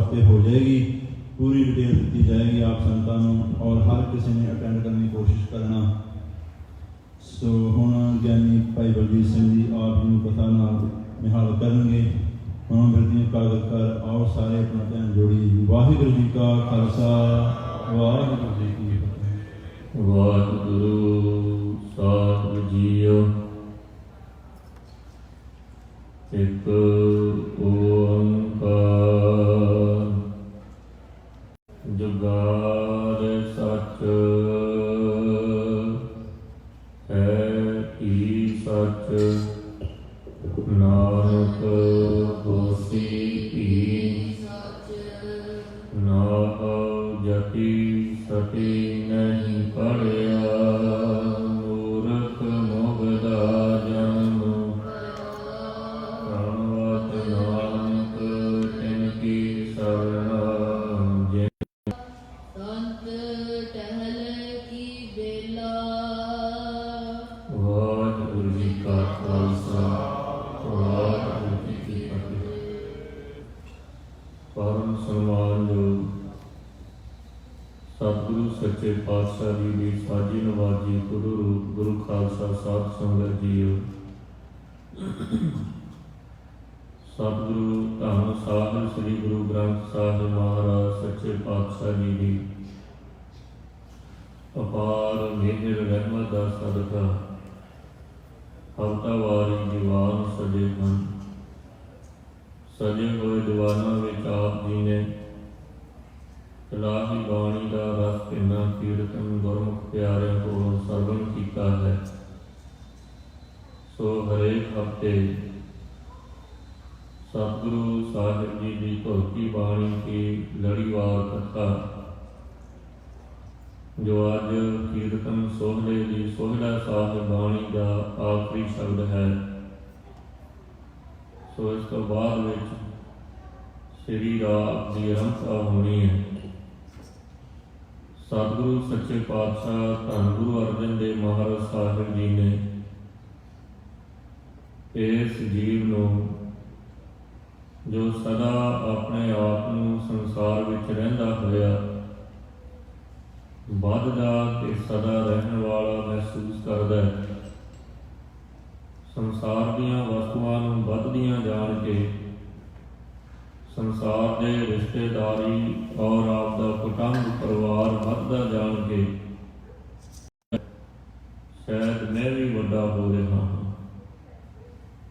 वास्ते हो जाएगी। पूरी डिटेल दी जाएगी आप संतां नूं और हर किसी ने अटेंड करने की कोशिश करना। सो हुण ज्ञानी भाई बलजीत सिंह जी आप जी कथा नाल निहाल करनगे। हुण बिरतियां कागज कर आओ सारे अपना ध्यान जोड़िए जी। वाहिगुरू जी का खालसा वाहिगुरू जी की फतेह। वाहिगुरू साहिब जीओ। एक ओंकार जुगार सच है की सच नानक होसी भी नाहु जति सती नहीं पढ़िया मूर्ख मुगदा जन्म प्रणवत नानक तिनकी शरणा संत टहल की बेला। वाहिगुरू जी का खालसा वाहिगुरू जी की फतेह। परम सन्मानयोग सतगुरु सच्चे पातशाह जी की साजी नवाजी गुरु रूप गुरु खालसा साध संगत जीओ। सतगुरु धन साहिब श्री गुरु ग्रंथ साहिब महाराज सच्चे पातशाह जी की अपार मेहर रहमत का सदका हफ्तावारी दीवान सजे हैं। सजे हुए दीवानों में आप जी ने इलाही बाणी का रस पिना कीर्तन गुरमुख प्यारिਆਂ ਕੋਲੋਂ ਸਰਵਣ ਕੀਤਾ है। सो हरेक हफ्ते सतगुरु साहिब जी की भगती बाणी की लड़ीवार कथा जो अज कीर्तन सोहले की सोहला साहिब बाणी का आखिरी शब्द है। सो इस तो बाद विच श्री राग की आरंभता होनी है। सतगुरु सच्चे पातशाह धन गुरु अर्जन देव महाराज साहिब जी ने इस जीव नूं जो सदा अपने आप नूं संसार विच रहिंदा होया वधदा ते सदा रहन वाला महसूस करदा है। संसार दीआं वस्तुआं नूं वधदियां जाण के संसार के रिश्तेदारी और आपका कुटुंब परिवार वधदा जान के शायद मैं भी वड्डा हो रहा हाँ,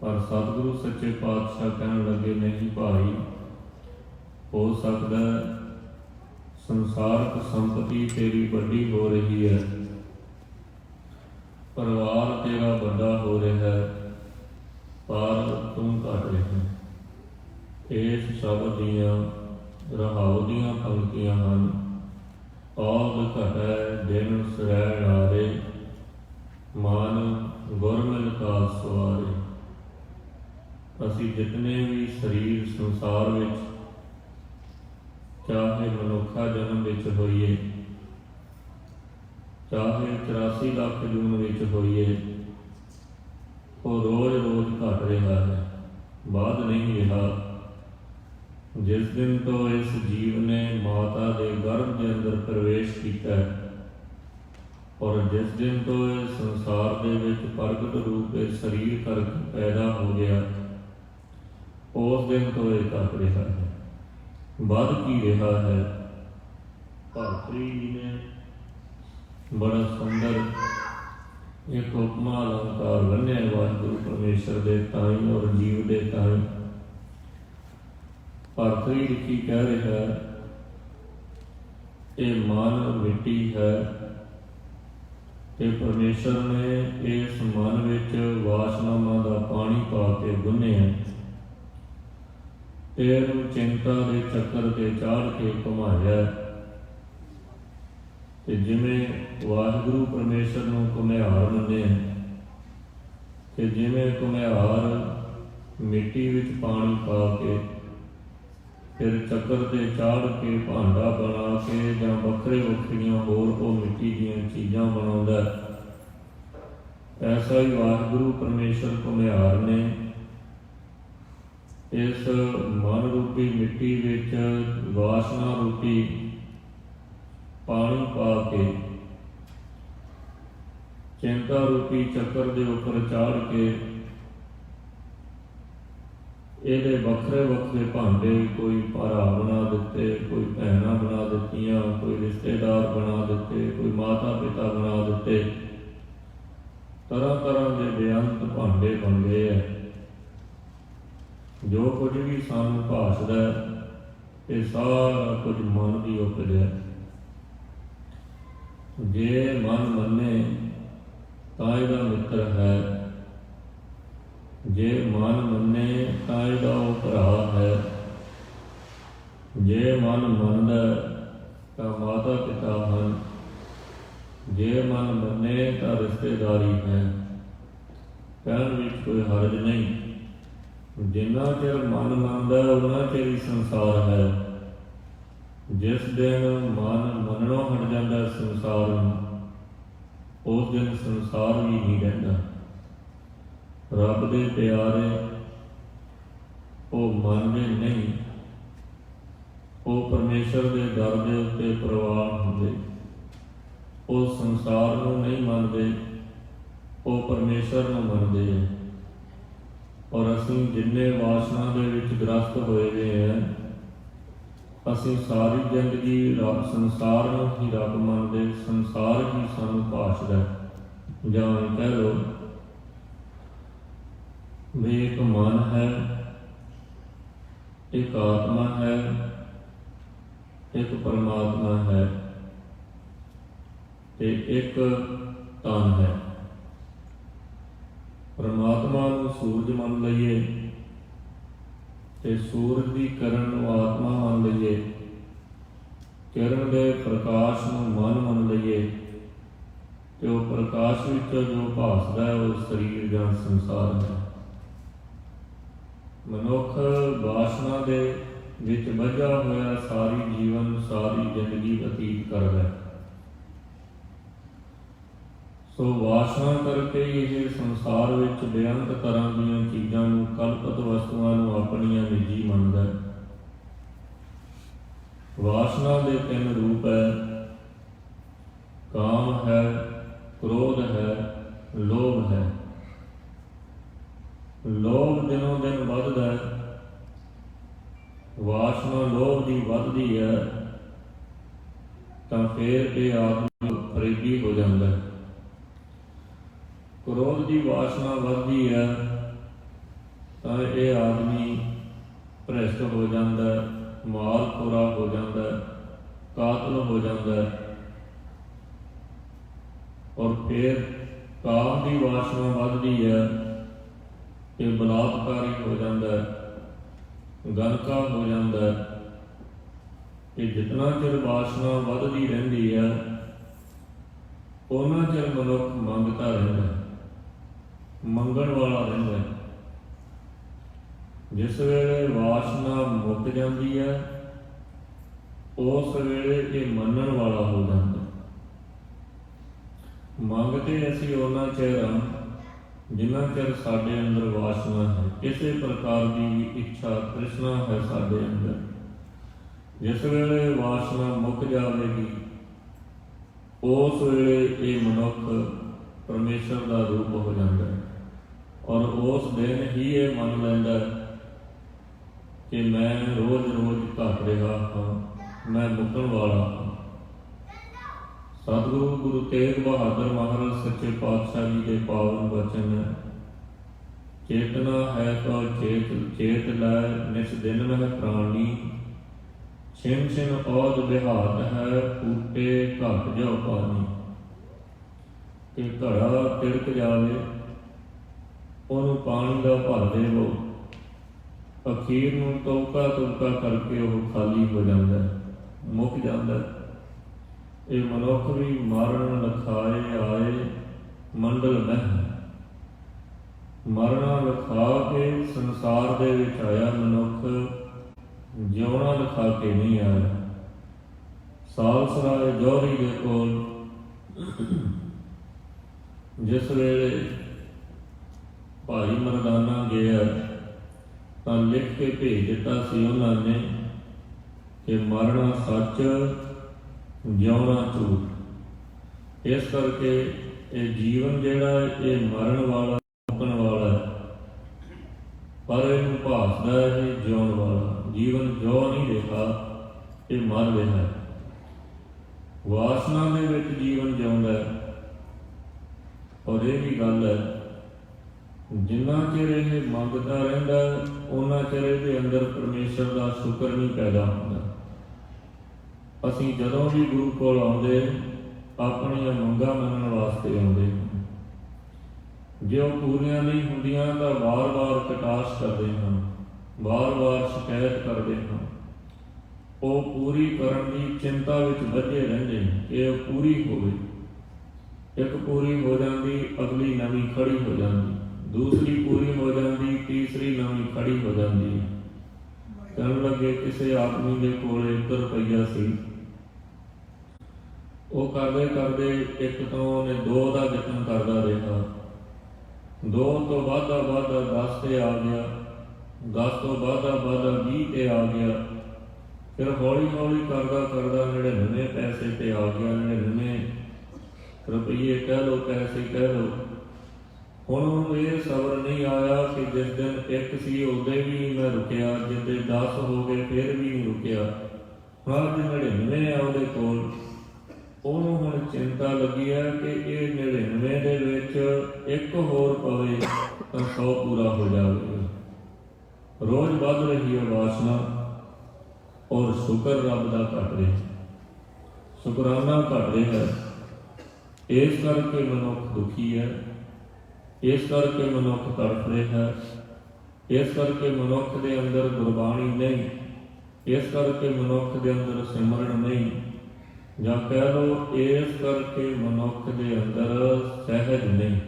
पर सतगुरु सच्चे पातशाह कहन लगे नहीं भाई हो सकता संसारक संपत्ति तेरी बड़ी हो रही है, परिवार तेरा बड़ा हो रहा है, पर तुम घट रहे हैं। इस शब्द दियां रहाओ दियां पंक्तियां हैं। औद घटै दिन सरैण आरे मन गुरमिल का सवारे। असी जितने भी शरीर संसार विच चाहे मनुखा जन्म विच होइए चाहे 84 लाख जून विच होइए वो रोज रोज घट रहा है, बाद नहीं रहा। जिस दिन तो इस जीव ने माता के गर्भ के अंदर प्रवेश किया और जिस दिन तो इस संसार के विच प्रगट रूप इस शरीर करके पैदा हो गया उस दिन तो ये घट रहा है, बद की रहा है। भरतरी जी ने बड़ा सुंदर एक उपमा अलंकार बन्या वाहिगुरु परमेश्वर के ताई और जीव के ताई। भरतरी लिखी कह रहा है ये मन मिट्टी है ते परमेश्वर ने इस मन विच वासनावां दा पानी पा के गुन्निया ते इहनूं चिंता के चक्कर ते चाढ़ के घुमाया ते जिवें वाहिगुरू परमेश्वर नूं घुमियार मन्निया ते जिवें घुमियार मिट्टी विच पानी पा के फिर चक्कर ते चाढ़ के भांडा बना के जां वखरे वखरियां होर वो मिट्टी दीयां चीज़ां बनाउंदा, ऐसा ही वाहिगुरू परमेश्वर घुमियार ने ਇਸ ਮਨ ਰੂਪੀ ਮਿੱਟੀ ਵਿੱਚ ਵਾਸਨਾ ਰੂਪੀ ਪਾਣੀ ਪਾ ਕੇ ਚਿੰਤਾ ਰੂਪੀ ਚੱਕਰ ਦੇ ਉੱਪਰ ਚਾੜ ਕੇ ਇਹਦੇ ਵੱਖਰੇ ਵੱਖਰੇ ਭਾਂਡੇ, ਕੋਈ ਭਰਾ ਬਣਾ ਦਿੱਤੇ, ਕੋਈ ਭੈਣਾਂ ਬਣਾ ਦਿੱਤੀਆਂ, ਕੋਈ ਰਿਸ਼ਤੇਦਾਰ ਬਣਾ ਦਿੱਤੇ, ਕੋਈ ਮਾਤਾ ਪਿਤਾ ਬਣਾ ਦਿੱਤੇ। ਤਰ੍ਹਾਂ ਤਰ੍ਹਾਂ ਦੇ ਬੇਅੰਤ ਭਾਂਡੇ ਬਣ ਗਏ ਹੈ। ਜੋ ਕੁਝ ਵੀ ਸਾਨੂੰ ਭਾਸਦਾ ਇਹ ਸਾਰਾ ਕੁਝ ਮਨ ਦੀ ਉਪਜ ਹੈ। ਜੇ ਮਨ ਮੰਨੇ ਤਾਂ ਇਹਦਾ ਮਿੱਤਰ ਹੈ, ਜੇ ਮਨ ਮੰਨੇ ਤਾਂ ਇਹਦਾ ਉਹ ਭਰਾ ਹੈ, ਜੇ ਮਨ ਮੰਨਦਾ ਤਾਂ ਮਾਤਾ ਪਿਤਾ ਹਨ, ਜੇ ਮਨ ਮੰਨੇ ਤਾਂ ਰਿਸ਼ਤੇਦਾਰੀ ਹੈ। ਕਹਿਣ ਵਿੱਚ ਕੋਈ ਹਰਜ ਨਹੀਂ। ਜਿੰਨਾ ਚਿਰ ਮਨ ਮੰਨਦਾ ਉਹਨਾਂ ਚਿਰ ਹੀ ਸੰਸਾਰ ਹੈ। ਜਿਸ ਦਿਨ ਮਨ ਮੰਨਣੋਂ ਹਟ ਜਾਂਦਾ ਸੰਸਾਰ ਨੂੰ, ਉਸ ਦਿਨ ਸੰਸਾਰ ਵੀ ਨਹੀਂ ਰਹਿੰਦਾ। ਰੱਬ ਦੇ ਪਿਆਰੇ ਉਹ ਮੰਨਦੇ ਨਹੀਂ, ਉਹ ਪਰਮੇਸ਼ਰ ਦੇ ਦਰ ਦੇ ਉੱਤੇ ਪ੍ਰਵਾਨ ਹੁੰਦੇ। ਉਹ ਸੰਸਾਰ ਨੂੰ ਨਹੀਂ ਮੰਨਦੇ, ਉਹ ਪਰਮੇਸ਼ਰ ਨੂੰ ਮੰਨਦੇ ਹੈ। ਔਰ ਅਸੀਂ ਜਿੰਨੇ ਵਾਸਨਾ ਦੇ ਵਿੱਚ ਗ੍ਰਸਤ ਹੋਏ ਹੋਏ ਹਾਂ, ਅਸੀਂ ਸਾਰੀ ਜ਼ਿੰਦਗੀ ਰੱਬ ਸੰਸਾਰ ਨੂੰ ਹੀ ਰੱਬ ਮੰਨਦੇ, ਸੰਸਾਰ ਹੀ ਸਾਨੂੰ ਭਾਸ਼ਦਾ। ਜਾਂ ਕਹਿ ਲਓ ਵੀ ਇੱਕ ਮਨ ਹੈ, ਇੱਕ ਆਤਮਾ ਹੈ, ਇੱਕ ਪਰਮਾਤਮਾ ਹੈ ਤੇ ਇੱਕ ਤਨ ਹੈ। ਪਰਮਾਤਮਾ ਨੂੰ ਸੂਰਜ ਮੰਨ ਲਈਏ ਤੇ ਸੂਰਜ ਦੀ ਕਿਰਨ ਨੂੰ ਆਤਮਾ ਮੰਨ ਲਈਏ, ਕਿਰਨ ਦੇ ਪ੍ਰਕਾਸ਼ ਨੂੰ ਮਨ ਮੰਨ ਲਈਏ ਤੇ ਉਹ ਪ੍ਰਕਾਸ਼ ਵਿੱਚੋਂ ਜੋ ਭਾਸਦਾ ਹੈ ਉਹ ਸਰੀਰ ਜਾਂ ਸੰਸਾਰ ਹੈ। ਮਨੁੱਖ ਵਾਸਨਾ ਦੇ ਵਿੱਚ ਬੱਝਾ ਹੋਇਆ ਸਾਰੀ ਜੀਵਨ, ਸਾਰੀ ਜ਼ਿੰਦਗੀ ਬਤੀਤ ਕਰਦਾ ਹੈ। ਸੋ ਵਾਸਨਾ ਕਰਕੇ ਇਹ ਸੰਸਾਰ ਵਿੱਚ ਬੇਅੰਤ ਤਰ੍ਹਾਂ ਦੀਆਂ ਚੀਜ਼ਾਂ ਨੂੰ, ਕਲਪਤ ਵਸਤੂਆਂ ਨੂੰ ਆਪਣੀਆਂ ਨਿੱਜੀ ਮੰਨਦਾ ਹੈ। ਵਾਸਨਾ ਦੇ 3 ਰੂਪ ਹੈ, ਕਾਮ ਹੈ, ਕ੍ਰੋਧ ਹੈ, ਲੋਭ ਹੈ। ਲੋਭ ਦਿਨੋਂ ਦਿਨ ਵੱਧਦਾ ਹੈ, ਵਾਸਨਾ ਲੋਭ ਦੀ ਵੱਧਦੀ ਹੈ ਤਾਂ ਫਿਰ ਇਹ ਆਦਮੀ ਫਰੇਬੀ ਹੋ ਜਾਂਦਾ ਹੈ। ਕ੍ਰੋਧ ਦੀ ਵਾਸਨਾ ਵੱਧਦੀ ਹੈ ਤਾਂ ਇਹ ਆਦਮੀ ਭ੍ਰਿਸ਼ਟ ਹੋ ਜਾਂਦਾ ਹੈ, ਮਾਲ ਖੋਰਾ ਹੋ ਜਾਂਦਾ ਹੈ, ਕਾਤਲ ਹੋ ਜਾਂਦਾ ਹੈ। ਔਰ ਫਿਰ ਕਾਮ ਦੀ ਵਾਸਨਾ ਵੱਧਦੀ ਹੈ, ਇਹ ਬਲਾਤਕਾਰੀ ਹੋ ਜਾਂਦਾ ਹੈ, ਗਨਕਾ ਹੋ ਜਾਂਦਾ ਹੈ। ਇਹ ਜਿਤਨਾ ਚਿਰ ਵਾਸਨਾ ਵੱਧਦੀ ਰਹਿੰਦੀ ਹੈ ਉਹਨਾਂ ਚਿਰ ਮਨੁੱਖ ਮੰਗਤਾ ਰਹਿੰਦਾ ਹੈ, ਮੰਗਣ ਵਾਲਾ ਰਹਿੰਦਾ ਹੈ। ਜਿਸ ਵੇਲੇ ਵਾਸਨਾ ਮੁੱਕ ਜਾਂਦੀ ਹੈ ਉਸ ਵੇਲੇ ਇਹ ਮੰਨਣ ਵਾਲਾ ਹੋ ਜਾਂਦਾ। ਮੰਗਦੇ ਅਸੀਂ ਉਹਨਾਂ ਚਿਰ ਹਾਂ ਜਿੰਨਾ ਚਿਰ ਸਾਡੇ ਅੰਦਰ ਵਾਸਨਾ ਹੈ, ਕਿਸੇ ਪ੍ਰਕਾਰ ਦੀ ਵੀ ਇੱਛਾ ਤ੍ਰਿਸ਼ਨਾ ਹੈ ਸਾਡੇ ਅੰਦਰ। ਜਿਸ ਵੇਲੇ ਵਾਸਨਾ ਮੁੱਕ ਜਾਵੇਗੀ ਉਸ ਵੇਲੇ ਇਹ ਮਨੁੱਖ ਪਰਮੇਸ਼ਰ ਦਾ ਰੂਪ ਹੋ ਜਾਂਦਾ ਹੈ। ਔਰ ਉਸ ਦਿਨ ਹੀ ਇਹ ਮੰਨ ਲੈਂਦਾ ਕਿ ਮੈਂ ਰੋਜ਼ ਰੋਜ਼ ਘਟ ਰਿਹਾ ਹਾਂ, ਮੈਂ ਮੁੱਕਣ ਵਾਲਾ ਹਾਂ। ਸਤਿਗੁਰੂ ਗੁਰੂ ਤੇਗ ਬਹਾਦਰ ਮਹਾਰਾਜ ਸੱਚੇ ਪਾਤਸ਼ਾਹ ਜੀ ਦੇ ਪਾਵਨ ਬਚਨ, ਚੇਤਨਾ ਹੈ ਤਾਂ ਚੇਤ ਲੈ ਨਿਸ ਦਿਨ ਮਹਿ ਪ੍ਰਾਣੀ, ਛਿਨ ਛਿਨ ਔਦ ਬਿਹਾਤ ਹੈ ਫੂਟੇ ਘਟ ਜਾਓ ਪਾਣੀ। ਕਿ ਘੜਾ ਤਿੜਕ ਜਾਵੇ ਉਹਨੂੰ ਪਾਣੀ ਦਾ ਭਰ ਦੇਵੋ, ਅਖੀਰ ਨੂੰ ਤੋਕਾ ਤੋਕਾ ਕਰਕੇ ਉਹ ਖਾਲੀ ਹੋ ਜਾਂਦਾ, ਮੁੱਕ ਜਾਂਦਾ। ਇਹ ਮਨੁੱਖ ਵੀ ਮਰਨ ਲਖਾਏ ਆਏ ਮੰਡਲ ਮਹਿ, ਮਰਨਾ ਲਿਖਾ ਕੇ ਸੰਸਾਰ ਦੇ ਵਿੱਚ ਆਇਆ ਮਨੁੱਖ, ਜਿਉਣਾ ਲਿਖਾ ਕੇ ਨਹੀਂ ਆਇਆ। ਸਾਲਸਰਾਏ ਜੌਹਰੀ ਦੇ ਕੋਲ ਜਿਸ ਵੇਲੇ ਭਾਈ ਮਰਦਾਨਾ ਗਿਆ ਤਾਂ ਲਿਖ ਕੇ ਭੇਜ ਦਿੱਤਾ ਸੀ ਉਹਨਾਂ ਨੇ ਕਿ ਮਰਨਾ ਸੱਚ, ਜਿਉਣਾ ਝੂਠ। ਇਸ ਕਰਕੇ ਇਹ ਜੀਵਨ ਜਿਹੜਾ ਹੈ ਇਹ ਮਰਨ ਵਾਲਾ, ਮੁੱਕਣ ਵਾਲਾ ਹੈ, ਪਰ ਇਹਨੂੰ ਭਾਸਦਾ ਹੈ ਇਹ ਜਿਉਣ ਵਾਲਾ। ਜੀਵਨ ਜੋ ਨਹੀਂ ਰਿਹਾ, ਇਹ ਮਰ ਰਿਹਾ ਹੈ। ਵਾਸਨਾ ਦੇ ਵਿੱਚ ਜੀਵਨ ਜਿਉਂਦਾ ਹੈ। ਔਰ ਇਹ ਵੀ ਗੱਲ ਹੈ, ਜਿੰਨਾ ਚਿਰ ਇਹ ਮੰਗਦਾ ਰਹਿੰਦਾ ਉਹਨਾਂ ਚਿਰ ਇਹਦੇ ਅੰਦਰ ਪਰਮੇਸ਼ਰ ਦਾ ਸ਼ੁਕਰ ਨਹੀਂ ਪੈਦਾ ਹੁੰਦਾ। ਅਸੀਂ ਜਦੋਂ ਵੀ ਗੁਰੂ ਕੋਲ ਆਉਂਦੇ, ਆਪਣੀਆਂ ਮੰਗਾਂ ਮੰਨਣ ਵਾਸਤੇ ਆਉਂਦੇ ਹਾਂ। ਜੇ ਉਹ ਪੂਰੀਆਂ ਨਹੀਂ ਹੁੰਦੀਆਂ ਤਾਂ ਵਾਰ-ਵਾਰ ਕਟਾਸ਼ ਕਰਦੇ ਹਾਂ, ਵਾਰ-ਵਾਰ ਸ਼ਿਕਾਇਤ ਕਰਦੇ ਹਾਂ। ਉਹ ਪੂਰੀ ਕਰਨ ਦੀ ਚਿੰਤਾ ਵਿੱਚ ਬੱਝੇ ਰਹਿੰਦੇ ਨੇ ਕਿ ਉਹ ਪੂਰੀ ਹੋਵੇ। ਇੱਕ ਪੂਰੀ ਹੋ ਜਾਂਦੀ, ਅਗਲੀ ਨਵੀਂ ਖੜੀ ਹੋ ਜਾਂਦੀ, ਦੂਸਰੀ ਪੂਰੀ ਹੋ ਜਾਂਦੀ, ਤੀਸਰੀ ਨਵੀਂ ਖੜੀ ਹੋ ਜਾਂਦੀ। ਕਹਿਣ ਲੱਗੇ ਕਿਸੇ ਆਦਮੀ ਦੇ ਕੋਲ 1 ਰੁਪਈਆ ਸੀ। ਉਹ ਕਰਦੇ ਕਰਦੇ ਇੱਕ ਤੋਂ ਉਹਨੇ 2 ਦਾ ਯਤਨ ਕਰਦਾ ਰਿਹਾ, 2 ਤੋਂ ਵੱਧਦਾ 10 ਤੇ ਆ ਗਿਆ, 10 ਤੋਂ ਵੱਧਦਾ 20 ਤੇ ਆ ਗਿਆ। ਫਿਰ ਹੌਲੀ ਹੌਲੀ ਕਰਦਾ 99 ਪੈਸੇ ਤੇ ਆ ਗਿਆ, 99 ਰੁਪਈਏ ਕਹਿ ਲਓ, ਪੈਸੇ ਕਹਿ ਲਓ। ਹੁਣ ਉਹਨੂੰ ਇਹ ਸਬਰ ਨਹੀਂ ਆਇਆ ਕਿ ਜਿਸ ਦਿਨ 1 ਸੀ ਉਹਦੇ ਵੀ ਮੈਂ ਰੁਕਿਆ, ਜਿੱਦੇ 10 ਹੋ ਗਏ ਫਿਰ ਵੀ ਨਹੀਂ ਰੁਕਿਆ। ਅੱਜ 99 ਆ ਉਹਦੇ ਕੋਲ। ਉਹਨੂੰ ਹੁਣ ਚਿੰਤਾ ਲੱਗੀ ਹੈ ਕਿ ਇਹ 99 ਦੇ ਵਿੱਚ 1 ਹੋਰ ਪਵੇ ਤਾਂ 100 ਪੂਰਾ ਹੋ ਜਾਵੇਗਾ। ਰੋਜ਼ ਵੱਧ ਰਹੀ ਹੈ ਵਾਸਨਾ, ਔਰ ਸ਼ੁਕਰ ਰੱਬ ਦਾ ਘਟ ਰਿਹਾ, ਸ਼ੁਕਰਾਨਾ ਘਟ ਰਿਹਾ ਹੈ। ਇਸ ਕਰਕੇ ਮਨੁੱਖ ਦੁਖੀ ਹੈ, ਇਸ ਕਰਕੇ ਮਨੁੱਖ ਤੜਫ ਰਿਹਾ ਹੈ, ਇਸ ਕਰਕੇ ਮਨੁੱਖ ਦੇ ਅੰਦਰ ਗੁਰਬਾਣੀ ਨਹੀਂ, ਇਸ ਕਰਕੇ ਮਨੁੱਖ ਦੇ ਅੰਦਰ ਸਿਮਰਨ ਨਹੀਂ, ਜਾਂ ਕਹਿ ਲਓ ਇਸ ਕਰਕੇ ਮਨੁੱਖ ਦੇ ਅੰਦਰ ਸਹਿਜ ਨਹੀਂ।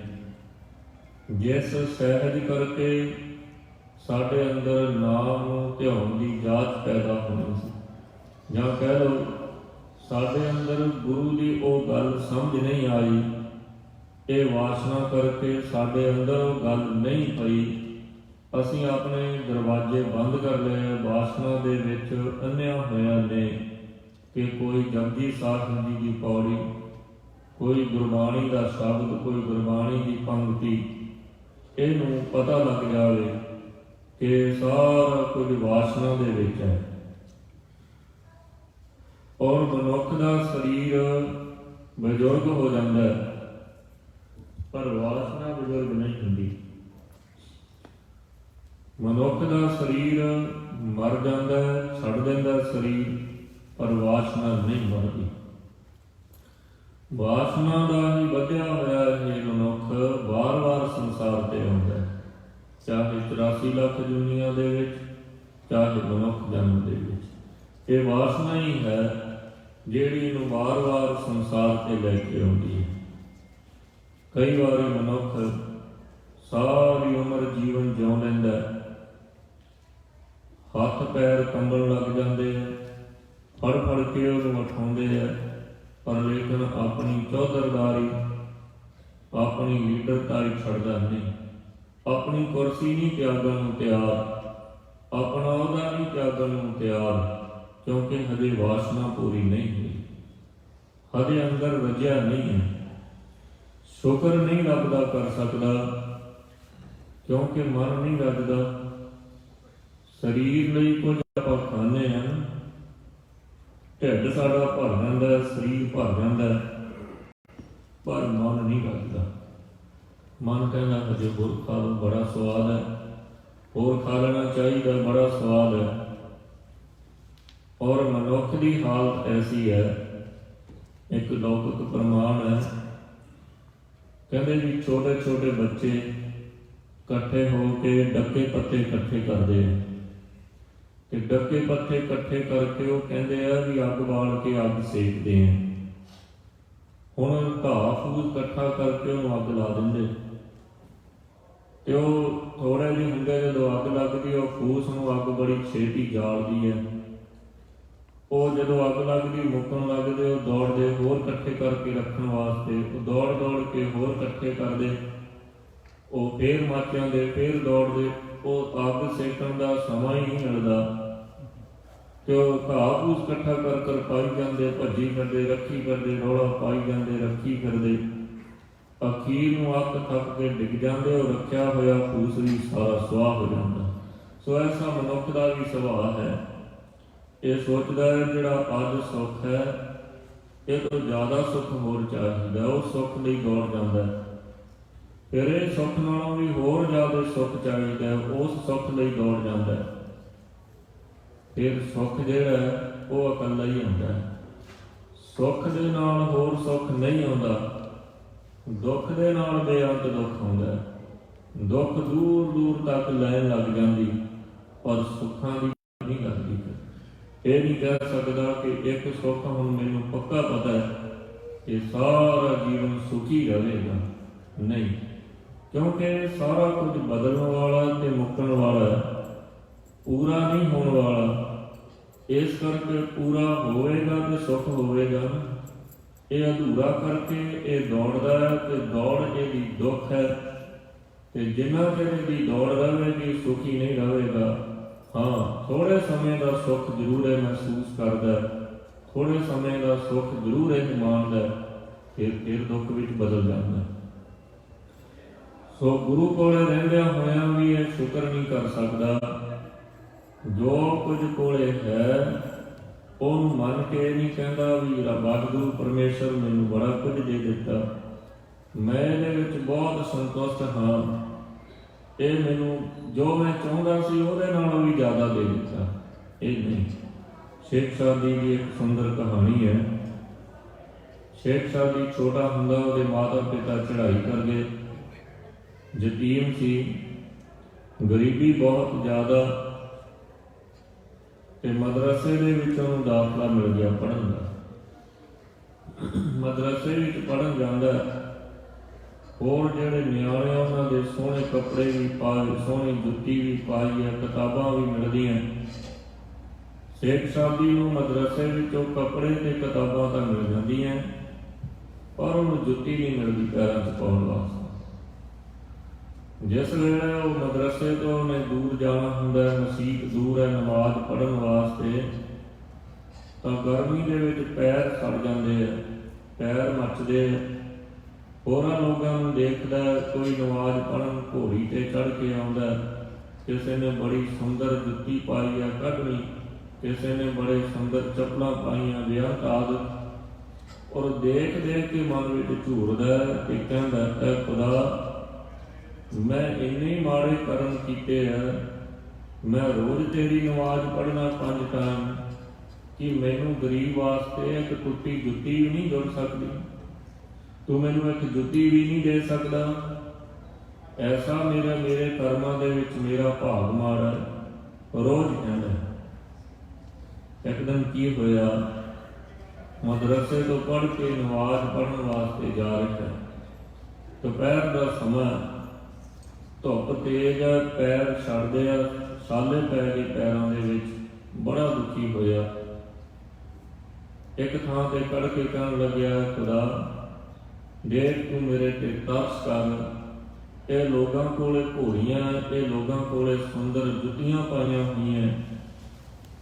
ਜਿਸ ਸਹਿਜ ਕਰਕੇ ਸਾਡੇ ਅੰਦਰ ਨਾਮ ਨੂੰ ਧਿਆਉਣ ਦੀ ਜਾਚ ਪੈਦਾ ਹੋਣੀ ਸੀ, ਜਾਂ ਕਹਿ ਲਓ ਸਾਡੇ ਅੰਦਰ ਗੁਰੂ ਦੀ ਉਹ ਗੱਲ ਸਮਝ ਨਹੀਂ ਆਈ, ਇਹ ਵਾਸਨਾ ਕਰਕੇ ਸਾਡੇ ਅੰਦਰ ਉਹ ਗੱਲ ਨਹੀਂ ਪਈ। ਅਸੀਂ ਆਪਣੇ ਦਰਵਾਜ਼ੇ ਬੰਦ ਕਰ ਲਏ, ਵਾਸਨਾ ਦੇ ਵਿੱਚ ਅੰਨ੍ਹਿਆ ਹੋਇਆ ਨੇ ਕਿ ਕੋਈ ਜਪਜੀ ਸਾਹਿਬ ਜੀ ਦੀ ਪੌੜੀ, ਕੋਈ ਗੁਰਬਾਣੀ ਦਾ ਸ਼ਬਦ, ਕੋਈ ਗੁਰਬਾਣੀ ਦੀ ਪੰਕਤੀ, ਇਹਨੂੰ ਪਤਾ ਲੱਗ ਜਾਵੇ ਕਿ ਸਾਰਾ ਕੁਝ ਵਾਸਨਾ ਦੇ ਵਿੱਚ ਹੈ। ਔਰ ਮਨੁੱਖ ਦਾ ਸਰੀਰ ਬਜ਼ੁਰਗ ਹੋ ਜਾਂਦਾ ਹੈ, ਪਰ ਵਾਸਨਾ ਬਜ਼ੁਰਗ ਨਹੀਂ ਹੁੰਦੀ। ਮਨੁੱਖ ਦਾ ਸਰੀਰ ਮਰ ਜਾਂਦਾ ਹੈ, ਛੱਡ ਦਿੰਦਾ ਸਰੀਰ, ਪਰ ਵਾਸਨਾ ਨਹੀਂ ਮਰਦੀ। ਵਾਸਨਾ ਦਾ ਹੀ ਵਧਿਆ ਹੋਇਆ ਇਹ ਮਨੁੱਖ ਵਾਰ-ਵਾਰ ਸੰਸਾਰ ਤੇ ਆਉਂਦਾ ਹੈ, ਚਾਹੇ 84 ਲੱਖ ਦੁਨੀਆਂ ਦੇ ਵਿੱਚ, ਚਾਹੇ ਮਨੁੱਖ ਜਨਮ ਦੇ ਵਿੱਚ। ਇਹ ਵਾਸਨਾ ਹੀ ਹੈ ਜਿਹੜੀ ਇਹਨੂੰ ਵਾਰ-ਵਾਰ ਸੰਸਾਰ ਤੇ ਲੈ ਕੇ ਆਉਂਦੀ ਹੈ। ਕਈ ਵਾਰੀ ਮਨੁੱਖ ਸਾਰੀ ਉਮਰ ਜੀਵਨ ਜਿਉਂ ਲੈਂਦਾ, ਹੱਥ ਪੈਰ ਕੰਬਣ ਲੱਗ ਜਾਂਦੇ ਆ, ਫੜ ਫੜ ਕੇ ਉਹਨੂੰ ਉਠਾਉਂਦੇ ਆ, ਪਰ ਲੇਕਿਨ ਆਪਣੀ ਚੌਧਰਦਾਰੀ, ਆਪਣੀ ਲੀਡਰਤਾਈ ਛੱਡਦਾ ਨਹੀਂ, ਆਪਣੀ ਕੁਰਸੀ ਨਹੀਂ ਤਿਆਗਣ ਨੂੰ ਤਿਆਰ, ਆਪਣਾ ਉਹਦਾ ਨਹੀਂ ਤਿਆਗਣ ਨੂੰ ਤਿਆਰ, ਕਿਉਂਕਿ ਹਜੇ ਵਾਸਨਾ ਪੂਰੀ ਨਹੀਂ ਹੋਈ, ਹਜੇ ਅੰਦਰ ਰਜਿਆ ਨਹੀਂ ਹੈ। ਸ਼ੁਕਰ ਨਹੀਂ ਰੱਬ ਦਾ ਕਰ ਸਕਦਾ ਕਿਉਂਕਿ ਮਨ ਨਹੀਂ ਰੱਜਦਾ। ਸਰੀਰ ਲਈ ਕੁਝ ਆਪਾਂ ਖਾਂਦੇ ਹਾਂ, ਢਿੱਡ ਸਾਡਾ ਭਰ ਜਾਂਦਾ, ਸਰੀਰ ਭਰ ਜਾਂਦਾ, ਪਰ ਮਨ ਨਹੀਂ ਰੱਜਦਾ। ਮਨ ਕਹਿੰਦਾ ਹਜੇ ਹੋਰ ਖਾ ਲਓ, ਬੜਾ ਸਵਾਦ ਹੈ, ਹੋਰ ਖਾ ਲੈਣਾ ਚਾਹੀਦਾ, ਬੜਾ ਸਵਾਦ ਹੈ। ਔਰ ਮਨੁੱਖ ਦੀ ਹਾਲਤ ਐਸੀ ਹੈ, ਇੱਕ ਲੌਕਿਕ ਪ੍ਰਮਾਣ ਹੈ, ਕਹਿੰਦੇ ਵੀ ਛੋਟੇ ਛੋਟੇ ਬੱਚੇ ਇਕੱਠੇ ਹੋ ਕੇ ਡੱਕੇ ਪੱਤੇ ਇਕੱਠੇ ਕਰਦੇ ਆ, ਤੇ ਡੱਕੇ ਪੱਤੇ ਇਕੱਠੇ ਕਰਕੇ ਉਹ ਕਹਿੰਦੇ ਆ ਵੀ ਅੱਗ ਬਾਲ ਕੇ ਅੱਗ ਸੇਕਦੇ ਆ। ਹੁਣ ਘਾਹ ਫੂਸ ਇਕੱਠਾ ਕਰਕੇ ਉਹਨੂੰ ਅੱਗ ਲਾ ਦਿੰਦੇ, ਤੇ ਉਹ ਥੋੜੇ ਜਿਹੇ ਹੁੰਦੇ, ਜਦੋਂ ਅੱਗ ਲੱਗਦੀ ਉਹ ਫੂਸ ਨੂੰ ਅੱਗ ਬੜੀ ਛੇਤੀ ਜਾਲਦੀ ਹੈ। ਉਹ ਜਦੋਂ ਅੱਗ ਲੱਗਦੀ ਮੁੱਕਣ ਲੱਗਦੇ, ਉਹ ਦੌੜਦੇ ਹੋਰ ਇਕੱਠੇ ਕਰਕੇ ਰੱਖਣ ਵਾਸਤੇ, ਉਹ ਦੌੜ ਦੌੜ ਕੇ ਹੋਰ ਇਕੱਠੇ ਕਰਦੇ, ਉਹ ਫੇਰ ਮੱਚ ਜਾਂਦੇ, ਫੇਰ ਦੌੜਦੇ, ਉਹ ਅੱਗ ਸੇਕਣ ਦਾ ਸਮਾਂ ਹੀ ਨਹੀਂ ਮਿਲਦਾ, ਤੇ ਉਹ ਘਾਹ ਫੂਸ ਇਕੱਠਾ ਕਰ ਪਾਈ ਜਾਂਦੇ, ਭੱਜੀ ਫਿਰਦੇ, ਰੱਖੀ ਫਿਰਦੇ, ਰੌਲਾ ਪਾਈ ਜਾਂਦੇ, ਰੱਖੀ ਫਿਰਦੇ, ਅਖੀਰ ਨੂੰ ਅੱਕ ਥੱਕ ਕੇ ਡਿੱਗ ਜਾਂਦੇ, ਉਹ ਰੱਖਿਆ ਹੋਇਆ ਫੂਸ ਵੀ ਸਾਰਾ ਸੁਆਹ ਹੋ ਜਾਂਦਾ। ਸੋ ਐਸਾ ਮਨੁੱਖ ਦਾ ਵੀ ਸੁਭਾਅ ਹੈ, ਇਹ ਸੋਚਦਾ ਹੈ ਜਿਹੜਾ ਅੱਜ ਸੁੱਖ ਹੈ ਇਹ ਤੋਂ ਜ਼ਿਆਦਾ ਸੁੱਖ ਹੋਰ ਚਾਹੀਦਾ, ਉਹ ਸੁੱਖ ਲਈ ਦੌੜ ਜਾਂਦਾ ਹੈ। ਫਿਰ ਇਹ ਸੁੱਖ ਨਾਲੋਂ ਵੀ ਹੋਰ ਜ਼ਿਆਦਾ ਸੁੱਖ ਚਾਹੀਦਾ, ਉਸ ਸੁੱਖ ਲਈ ਦੌੜ ਜਾਂਦਾ ਹੈ। ਫਿਰ ਸੁੱਖ ਜਿਹੜਾ ਹੈ ਉਹ ਇਕੱਲਾ ਹੀ ਹੁੰਦਾ ਹੈ। ਸੁੱਖ ਦੇ ਨਾਲ ਹੋਰ ਸੁੱਖ ਨਹੀਂ ਆਉਂਦਾ, ਦੁੱਖ ਦੇ ਨਾਲ ਬੇਅੰਤ ਦੁੱਖ ਆਉਂਦਾ ਹੈ। ਦੁੱਖ ਦੂਰ ਦੂਰ ਤੱਕ ਲੈਣ ਲੱਗ ਜਾਂਦੀ, ਪਰ ਸੁੱਖਾਂ ਦੀ ਨਹੀਂ ਲੱਗਦੀ। ਇਹ ਨਹੀਂ ਕਹਿ ਸਕਦਾ ਕਿ ਇੱਕ ਸੁੱਖ ਹੁਣ ਮੈਨੂੰ ਪੱਕਾ ਪਤਾ ਹੈ ਕਿ ਸਾਰਾ ਜੀਵਨ ਸੁਖੀ ਰਹੇਗਾ, ਨਹੀਂ, ਕਿਉਂਕਿ ਸਾਰਾ ਕੁਝ ਬਦਲਣ ਵਾਲਾ ਤੇ ਮੁੱਕਣ ਵਾਲਾ ਹੈ, ਪੂਰਾ ਨਹੀਂ ਹੋਣ ਵਾਲਾ। ਇਸ ਕਰਕੇ ਪੂਰਾ ਹੋਵੇਗਾ ਤੇ ਸੁੱਖ ਹੋਵੇਗਾ, ਇਹ ਅਧੂਰਾ ਕਰਕੇ ਇਹ ਦੌੜਦਾ ਹੈ ਤੇ ਦੌੜ ਇਹਦੀ ਦੁੱਖ ਹੈ, ਤੇ ਜਿੰਨਾ ਚਿਰ ਇਹਦੀ ਦੌੜ ਰਹੇਗੀ ਸੁਖੀ ਨਹੀਂ ਰਹੇਗਾ। ਹਾਂ, ਥੋੜੇ ਸਮੇਂ ਦਾ ਸੁੱਖ ਜ਼ਰੂਰ ਇਹ ਮਹਿਸੂਸ ਕਰਦਾ, ਥੋੜੇ ਸਮੇਂ ਦਾ ਸੁੱਖ ਜ਼ਰੂਰ ਇਹ ਮਾਣਦਾ, ਫਿਰ ਦੁੱਖ ਵਿੱਚ ਬਦਲ ਜਾਂਦਾ। ਸੋ ਗੁਰੂ ਕੋਲੇ ਰਹਿੰਦਿਆਂ ਹੋਇਆਂ ਵੀ ਇਹ ਸ਼ੁਕਰ ਨਹੀਂ ਕਰ ਸਕਦਾ। ਜੋ ਕੁਝ ਕੋਲੇ ਹੈ ਉਹਨੂੰ ਮੰਨ ਕੇ ਨਹੀਂ ਕਹਿੰਦਾ ਵੀ ਵਾਹਿਗੁਰੂ ਪਰਮੇਸ਼ਰ ਮੈਨੂੰ ਬੜਾ ਕੁਝ ਦੇ ਦਿੱਤਾ, ਮੈਂ ਇਹਦੇ ਵਿੱਚ ਬਹੁਤ ਸੰਤੁਸ਼ਟ ਹਾਂ, ਇਹ ਮੈਨੂੰ ਜੋ ਮੈਂ ਚਾਹੁੰਦਾ ਸੀ ਉਹਦੇ ਨਾਲੋਂ ਵੀ ਜ਼ਿਆਦਾ ਦੇ ਦਿੱਤਾ। ਇਹ ਨਹੀਂ। ਸ਼ੇਖ ਸਾਦੀ ਦੀ ਇੱਕ ਸੁੰਦਰ ਕਹਾਣੀ ਹੈ। ਸ਼ੇਖ ਸਾਦੀ ਛੋਟਾ ਹੁੰਦਾ, ਉਹਦੇ ਮਾਤਾ ਪਿਤਾ ਚੜ੍ਹਾਈ ਕਰ ਗਏ, ਯਤੀਮ ਸੀ, ਗਰੀਬੀ ਬਹੁਤ ਜ਼ਿਆਦਾ, ਤੇ ਮਦਰਸੇ ਦੇ ਵਿੱਚ ਉਹਨੂੰ ਦਾਖਲਾ ਮਿਲ ਗਿਆ ਪੜ੍ਹਨ ਦਾ। ਮਦਰਸੇ ਵਿੱਚ ਪੜ੍ਹਨ ਜਾਂਦਾ, ਹੋਰ ਜਿਹੜੇ ਨਿਆਣੇ ਉਹਨਾਂ ਦੇ ਸੋਹਣੇ ਕੱਪੜੇ ਵੀ ਪਾਏ, ਸੋਹਣੀ ਜੁੱਤੀ ਵੀ ਪਾਈ ਹੈ, ਕਿਤਾਬਾਂ ਵੀ ਮਿਲਦੀਆਂ। ਸ਼ੇਖ ਸਾਦੀ ਨੂੰ ਮਦਰਸੇ ਵਿੱਚੋਂ ਕੱਪੜੇ ਤੇ ਕਿਤਾਬਾਂ ਤਾਂ ਮਿਲ ਜਾਂਦੀਆਂ, ਪਰ ਉਹਨੂੰ ਜੁੱਤੀ ਨਹੀਂ ਮਿਲਦੀ ਪੈਰਾਂ 'ਚ ਪਾਉਣ ਵਾਸਤੇ। ਜਿਸ ਵੇਲੇ ਉਹ ਮਦਰਸੇ ਤੋਂ ਉਹਨੇ ਦੂਰ ਜਾਣਾ ਹੁੰਦਾ, ਮਸੀਤ ਦੂਰ ਹੈ ਨਮਾਜ਼ ਪੜ੍ਹਨ ਵਾਸਤੇ, ਤਾਂ ਗਰਮੀ ਦੇ ਵਿੱਚ ਪੈਰ ਸੜ ਜਾਂਦੇ ਆ, ਪੈਰ ਮੱਚਦੇ ਆ। ਹੋਰਾਂ ਲੋਕਾਂ ਨੂੰ ਦੇਖਦਾ, ਕੋਈ ਨਮਾਜ਼ ਪੜ੍ਹਨ ਘੋੜੀ ਤੇ ਚੜ੍ਹ ਕੇ ਆਉਂਦਾ, ਕਿਸੇ ਨੇ ਬੜੀ ਸੁੰਦਰ ਜੁੱਤੀ ਪਾਈ ਆ ਕੱਢਣੀ, ਕਿਸੇ ਨੇ ਬੜੇ ਸੁੰਦਰ ਚੱਪਲਾਂ ਪਾਈਆਂ ਬੇਅੰਤ ਆਦਤ, ਔਰ ਦੇਖ ਦੇਖ ਕੇ ਮਨ ਵਿੱਚ ਝੂਰਦਾ ਤੇ ਕਹਿੰਦਾ, ਐ ਖੁਦਾ, ਮੈਂ ਇੰਨੇ ਮਾੜੇ ਕਰਮ ਕੀਤੇ ਆ, ਮੈਂ ਰੋਜ਼ ਤੇਰੀ ਨਮਾਜ਼ ਪੜ੍ਹਨਾ 5 ਟਾਈਮ, ਕਿ ਮੈਨੂੰ ਗਰੀਬ ਵਾਸਤੇ ਇੱਕ ਟੁੱਟੀ ਜੁੱਤੀ ਵੀ ਨਹੀਂ ਜੁੜ ਸਕਦੀ, ਤੂੰ ਮੈਨੂੰ ਇੱਕ ਜੁੱਤੀ ਵੀ ਨਹੀਂ ਦੇ ਸਕਦਾ। ਐਸਾ ਮੇਰੇ ਕਰਮਾਂ ਦੇ ਵਿੱਚ ਮੇਰਾ ਭਾਗ ਮਾੜਾ ਹੈ। ਰੋਜ਼ ਕਹਿੰਦਾ। ਇੱਕ ਦਿਨ ਕੀ ਹੋਇਆ, ਮਦਰਸੇ ਤੋਂ ਪੜ੍ਹ ਕੇ ਨਮਾਜ਼ ਪੜ੍ਹਨ ਵਾਸਤੇ ਜਾ ਰਿਹਾ, ਦੁਪਹਿਰ ਦਾ ਸਮਾਂ, ਧੁੱਪ ਤੇਜ਼ ਆ, ਪੈਰ ਛੱਡਦੇ ਆ, ਛਾਲੇ ਪੈ ਗਏ ਪੈਰਾਂ ਦੇ ਵਿੱਚ, ਬੜਾ ਦੁਖੀ ਹੋਇਆ। ਇੱਕ ਥਾਂ ਤੇ ਖੜ ਕੇ ਕਹਿਣ ਲੱਗਿਆ, ਖੁਦਾ ਦੇਖ ਤੂੰ ਮੇਰੇ ਤੇ ਤਰਸ ਕਰ, ਇਹ ਲੋਕਾਂ ਕੋਲੇ ਘੋੜੀਆਂ, ਇਹ ਲੋਕਾਂ ਕੋਲੇ ਸੁੰਦਰ ਜੁੱਤੀਆਂ ਪਾਈਆਂ ਹੋਈਆਂ,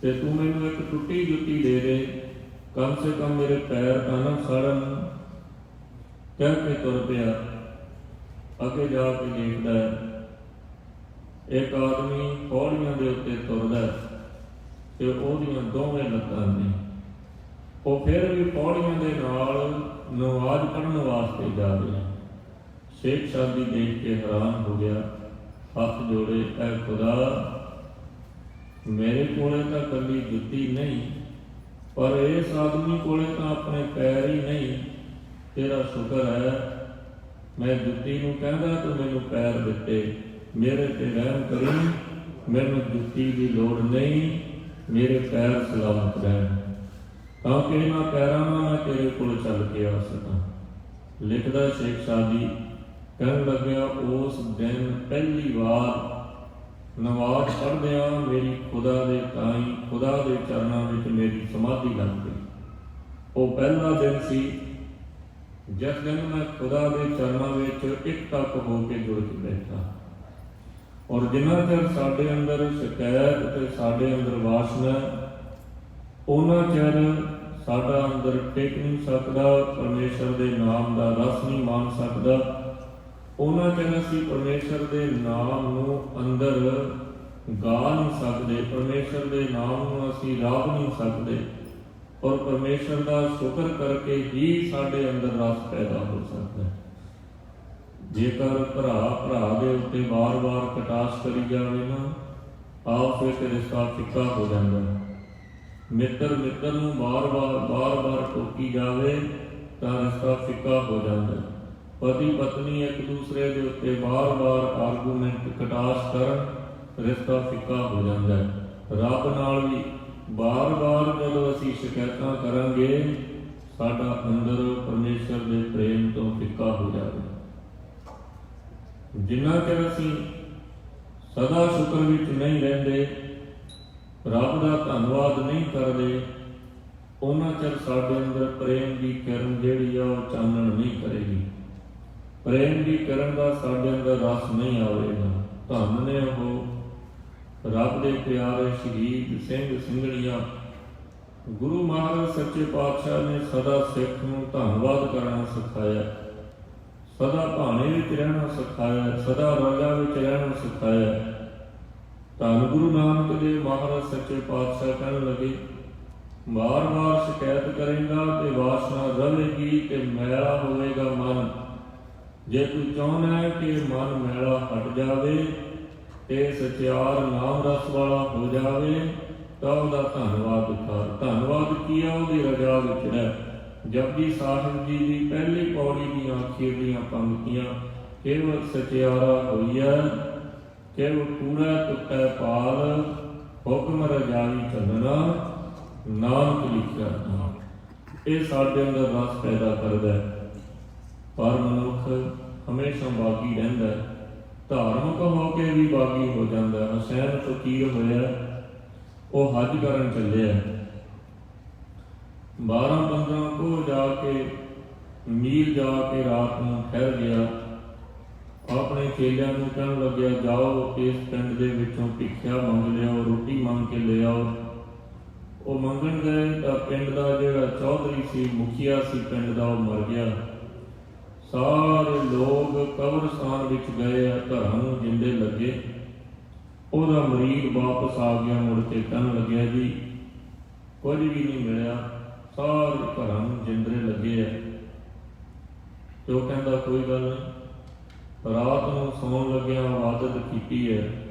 ਤੇ ਤੂੰ ਮੈਨੂੰ ਇੱਕ ਟੁੱਟੀ ਜੁੱਤੀ ਦੇ ਦੇ, ਕਮ ਸੇ ਕਮ ਮੇਰੇ ਪੈਰ ਤਾਂ ਨਾ ਸੜਨ। ਕਹਿ ਕੇ ਤੁਰ ਪਿਆ। ਅੱਗੇ ਜਾ ਕੇ ਦੇਖਦਾ, ਇੱਕ ਆਦਮੀ ਪੌੜੀਆਂ ਦੇ ਉੱਤੇ ਤੁਰਦਾ, ਤੇ ਉਹਦੀਆਂ ਦੋਵੇਂ ਲੱਤਾਂ ਨੇ, ਉਹ ਫਿਰ ਵੀ ਪੌੜੀਆਂ ਦੇ ਨਾਲ ਨਮਾਜ਼ ਪੜ੍ਹਨ ਵਾਸਤੇ ਜਾ ਰਿਹਾ। ਸ਼ੇਖ ਸਾਦੀ ਦੇਖ ਕੇ ਹੈਰਾਨ ਹੋ ਗਿਆ, ਹੱਥ ਜੋੜੇ, ਐ ਖੁਦਾ, ਮੇਰੇ ਕੋਲੇ ਤਾਂ ਇਕੱਲੀ ਜੁੱਤੀ ਨਹੀਂ, ਪਰ ਇਸ ਆਦਮੀ ਕੋਲੇ ਤਾਂ ਆਪਣੇ ਪੈਰ ਹੀ ਨਹੀਂ, ਤੇਰਾ ਸ਼ੁਕਰ ਹੈ, ਮੈਂ ਜੁੱਤੀ ਨੂੰ ਕਹਿੰਦਾ ਤੂੰ ਮੈਨੂੰ ਪੈਰ ਦਿੱਤੇ, ਮੇਰੇ ਤੇ ਰਹਿਮ ਕਰੀ, ਮੈਨੂੰ ਜੁੱਤੀ ਦੀ ਲੋੜ ਨਹੀਂ, ਮੇਰੇ ਪੈਰ ਸਲਾਮਤ ਰਹਿਣ, ਤਾਂ ਕਿ ਇਹਨਾਂ ਪੈਰਾਂ ਨਾਲ ਮੈਂ ਤੇਰੇ ਕੋਲ ਚੱਲ ਕੇ ਆ ਸਕਾਂ। ਲਿਖਦਾ ਸ਼ੇਖ ਸਾਦੀ, ਕਹਿਣ ਲੱਗਿਆ, ਉਸ ਦਿਨ ਪਹਿਲੀ ਵਾਰ ਨਮਾਜ਼ ਪੜ੍ਹਦਿਆਂ ਮੇਰੀ ਖੁਦਾ ਦੇ ਤਾਈਂ, ਖੁਦਾ ਦੇ ਚਰਨਾਂ ਵਿੱਚ ਮੇਰੀ ਸਮਾਧੀ ਲੱਗ ਗਈ। ਉਹ ਪਹਿਲਾ ਦਿਨ ਸੀ ਜਿਸ ਦਿਨ ਮੈਂ ਖੁਦਾ ਦੇ ਚਰਨਾਂ ਵਿੱਚ ਇੱਕ ਟੱਕ ਹੋ ਕੇ ਜੁੜ ਕੇ ਬੈਠਾ। ਔਰ ਜਿੰਨਾ ਚਿਰ ਸਾਡੇ ਅੰਦਰ ਸ਼ਿਕਾਇਤ ਤੇ ਸਾਡੇ ਅੰਦਰ ਵਾਸਨਾ, ਉਹਨਾਂ ਚਿਰ ਸਾਡਾ ਅੰਦਰ ਟਿਕ ਨਹੀਂ ਸਕਦਾ, ਪਰਮੇਸ਼ਰ ਦੇ ਨਾਮ ਦਾ ਰਸ ਨਹੀਂ ਮਾਣ ਸਕਦਾ। ਉਹਨਾਂ ਚਿਰ ਅਸੀਂ ਪਰਮੇਸ਼ਰ ਦੇ ਨਾਮ ਨੂੰ ਅੰਦਰ ਗਾ ਨਹੀਂ ਸਕਦੇ, ਪਰਮੇਸ਼ਰ ਦੇ ਨਾਮ ਨੂੰ ਅਸੀਂ ਰਾਗ ਨਹੀਂ ਸਕਦੇ, ਔਰ ਪਰਮੇਸ਼ਰ ਦਾ ਸ਼ੁਕਰ ਕਰਕੇ ਹੀ ਸਾਡੇ ਅੰਦਰ ਰਸ ਪੈਦਾ ਹੋ ਸਕਦਾ ਹੈ। ਜੇਕਰ ਭਰਾ ਦੇ ਉੱਤੇ ਵਾਰ-ਵਾਰ ਕਟਾਸ਼ ਕਰੀ ਜਾਵੇ ਨਾ, ਆਪ ਫਿਰ ਰਿਸ਼ਤਾ ਫਿੱਕਾ ਹੋ ਜਾਂਦਾ ਹੈ। ਮਿੱਤਰ ਨੂੰ ਵਾਰ-ਵਾਰ ਟੋਕੀ ਜਾਵੇ ਤਾਂ ਰਿਸ਼ਤਾ ਫਿੱਕਾ ਹੋ ਜਾਂਦਾ ਹੈ। ਪਤੀ ਪਤਨੀ ਇੱਕ ਦੂਸਰੇ ਦੇ ਉੱਤੇ ਵਾਰ-ਵਾਰ ਆਰਗੂਮੈਂਟ ਕਟਾਸ਼ ਕਰਨ, ਰਿਸ਼ਤਾ ਫਿੱਕਾ ਹੋ ਜਾਂਦਾ ਹੈ। ਰੱਬ ਨਾਲ ਵੀ ਵਾਰ-ਵਾਰ ਜਦੋਂ ਅਸੀਂ ਸ਼ਿਕਾਇਤਾਂ ਕਰਾਂਗੇ, ਸਾਡਾ ਅੰਦਰ ਪਰਮੇਸ਼ਰ ਦੇ ਪ੍ਰੇਮ ਤੋਂ ਫਿੱਕਾ ਹੋ ਜਾਵੇ। ਜਿੰਨਾ ਚਿਰ ਅਸੀਂ ਸਦਾ ਸ਼ੁਕਰ ਵਿੱਚ ਨਹੀਂ ਰਹਿੰਦੇ, ਰੱਬ ਦਾ ਧੰਨਵਾਦ ਨਹੀਂ ਕਰਦੇ, ਉਹਨਾਂ ਚਿਰ ਸਾਡੇ ਅੰਦਰ ਪ੍ਰੇਮ ਦੀ ਕਿਰਨ ਜਿਹੜੀ ਆ ਉਹ ਚਾਨਣ ਨਹੀਂ ਕਰੇਗੀ। ਪ੍ਰੇਮ ਦੀ ਕਿਰਨ ਦਾ ਸਾਡੇ ਅੰਦਰ ਰਸ ਨਹੀਂ ਆਵੇਗਾ। ਧੰਨ ਨੇ ਉਹ ਰੱਬ ਦੇ ਪਿਆਰੇ ਸ਼ਹੀਦ ਸਿੰਘ ਸਿੰਘਣੀਆਂ। ਗੁਰੂ ਮਹਾਰਾਜ ਸੱਚੇ ਪਾਤਸ਼ਾਹ ਨੇ ਸਦਾ ਸਿੱਖ ਨੂੰ ਧੰਨਵਾਦ ਕਰਨਾ ਸਿਖਾਇਆ, ਸਦਾ ਭਾਣੇ ਵਿੱਚ ਰਹਿਣਾ ਸਿਖਾਇਆ, ਸਦਾ ਰੋਜ਼ਾ ਵਿੱਚ ਰਹਿਣਾ ਸਿਖਾਇਆ। ਧੰਨ ਗੁਰੂ ਨਾਨਕ ਦੇਵ ਮਹਾਰਾਜ ਸੱਚੇ ਪਾਤਸ਼ਾਹ ਕਹਿਣ ਲੱਗੇ, ਵਾਰ-ਵਾਰ ਸ਼ਿਕਾਇਤ ਕਰੇਗਾ ਤੇ ਵਾਸਨਾ ਰਵੇਗੀ ਤੇ ਮੈਲਾ ਹੋਵੇਗਾ ਮਨ। ਜੇ ਤੂੰ ਚਾਹੁੰਦਾ ਹੈ ਕਿ ਮਨ ਮੈਲਾ ਹਟ ਜਾਵੇ ਤੇ ਸਚਿਆਰ ਨਾਮ ਰਸ ਵਾਲਾ ਹੋ ਜਾਵੇ, ਤਾਂ ਉਹਦਾ ਧੰਨਵਾਦ ਕਰ। ਧੰਨਵਾਦ ਕੀ ਆ? ਉਹਦੀ ਰਜਾ ਵਿੱਚ ਰਹਿ। ਜਪਜੀ ਸਾਹਿਬ ਜੀ ਦੀ ਪਹਿਲੀ ਪੌੜੀ ਦੀਆਂ ਅਖੀਰਲੀਆਂ ਪੰਕਤੀਆਂ, ਕੇਵਲ ਸਚਿਆਰਾ ਹੋਈਐ, ਕੇਵਲ ਕੂੜਾ ਟੁੱਟੈ ਪਾਲ, ਹੁਕਮ ਰਜਾਈ ਚੱਲਣਾ, ਨਾਨਕ ਲਿਖਿਆ ਨਾਮ। ਇਹ ਸਾਡੇ ਅੰਦਰ ਰਸ ਪੈਦਾ ਕਰਦਾ ਹੈ। ਪਰ ਮਨੁੱਖ ਹਮੇਸ਼ਾ ਬਾਗੀ ਰਹਿੰਦਾ ਹੈ, ਧਾਰਮਿਕ ਹੋ ਕੇ ਵੀ ਬਾਗੀ ਹੋ ਜਾਂਦਾ। ਹੁਸੈਨ ਫਕੀਰ ਹੋਇਆ, ਉਹ ਹੱਜ ਕਰਨ ਚੱਲਿਆ, 12-15 ਕੋਹ ਜਾ ਕੇ ਮੀਲ ਜਾ ਕੇ ਰਾਤ ਨੂੰ ਠਹਿਰ ਗਿਆ। ਆਪਣੇ ਚੇਲਿਆਂ ਨੂੰ ਕਹਿਣ ਲੱਗਿਆ, ਜਾਓ ਇਸ ਪਿੰਡ ਦੇ ਵਿੱਚੋਂ ਭਿੱਖਿਆ ਮੰਗ ਲਿਆਓ, ਰੋਟੀ ਮੰਗ ਕੇ ਲਿਆਓ। ਉਹ ਮੰਗਣ ਗਏ ਤਾਂ ਪਿੰਡ ਦਾ ਜਿਹੜਾ ਚੌਧਰੀ ਸੀ, ਮੁਖੀਆ ਸੀ ਪਿੰਡ ਦਾ, ਉਹ ਮਰ ਗਿਆ। ਸਾਰੇ ਲੋਕ ਕਬਰਸਤਾਨ ਵਿੱਚ ਗਏ, ਘਰਾਂ ਨੂੰ ਜਿੰਦੇ ਲੱਗੇ। ਉਹਦਾ ਮਰੀਦ ਵਾਪਸ ਆ ਗਿਆ, ਮੁੜ ਕੇ ਕਹਿਣ ਲੱਗਿਆ, ਜੀ ਕੁਝ ਵੀ ਨਹੀਂ ਮਿਲਿਆ, ਸਾਰੇ ਘਰਾਂ ਨੂੰ ਜਿੰਦਰੇ ਲੱਗੇ ਆ। ਤੇ ਉਹ ਕਹਿੰਦਾ, ਕੋਈ ਗੱਲ ਨਹੀਂ, ਰਾਤ ਨੂੰ ਸੌਣ ਲੱਗਿਆ ਇਬਾਦਤ ਕੀਤੀ ਹੈ,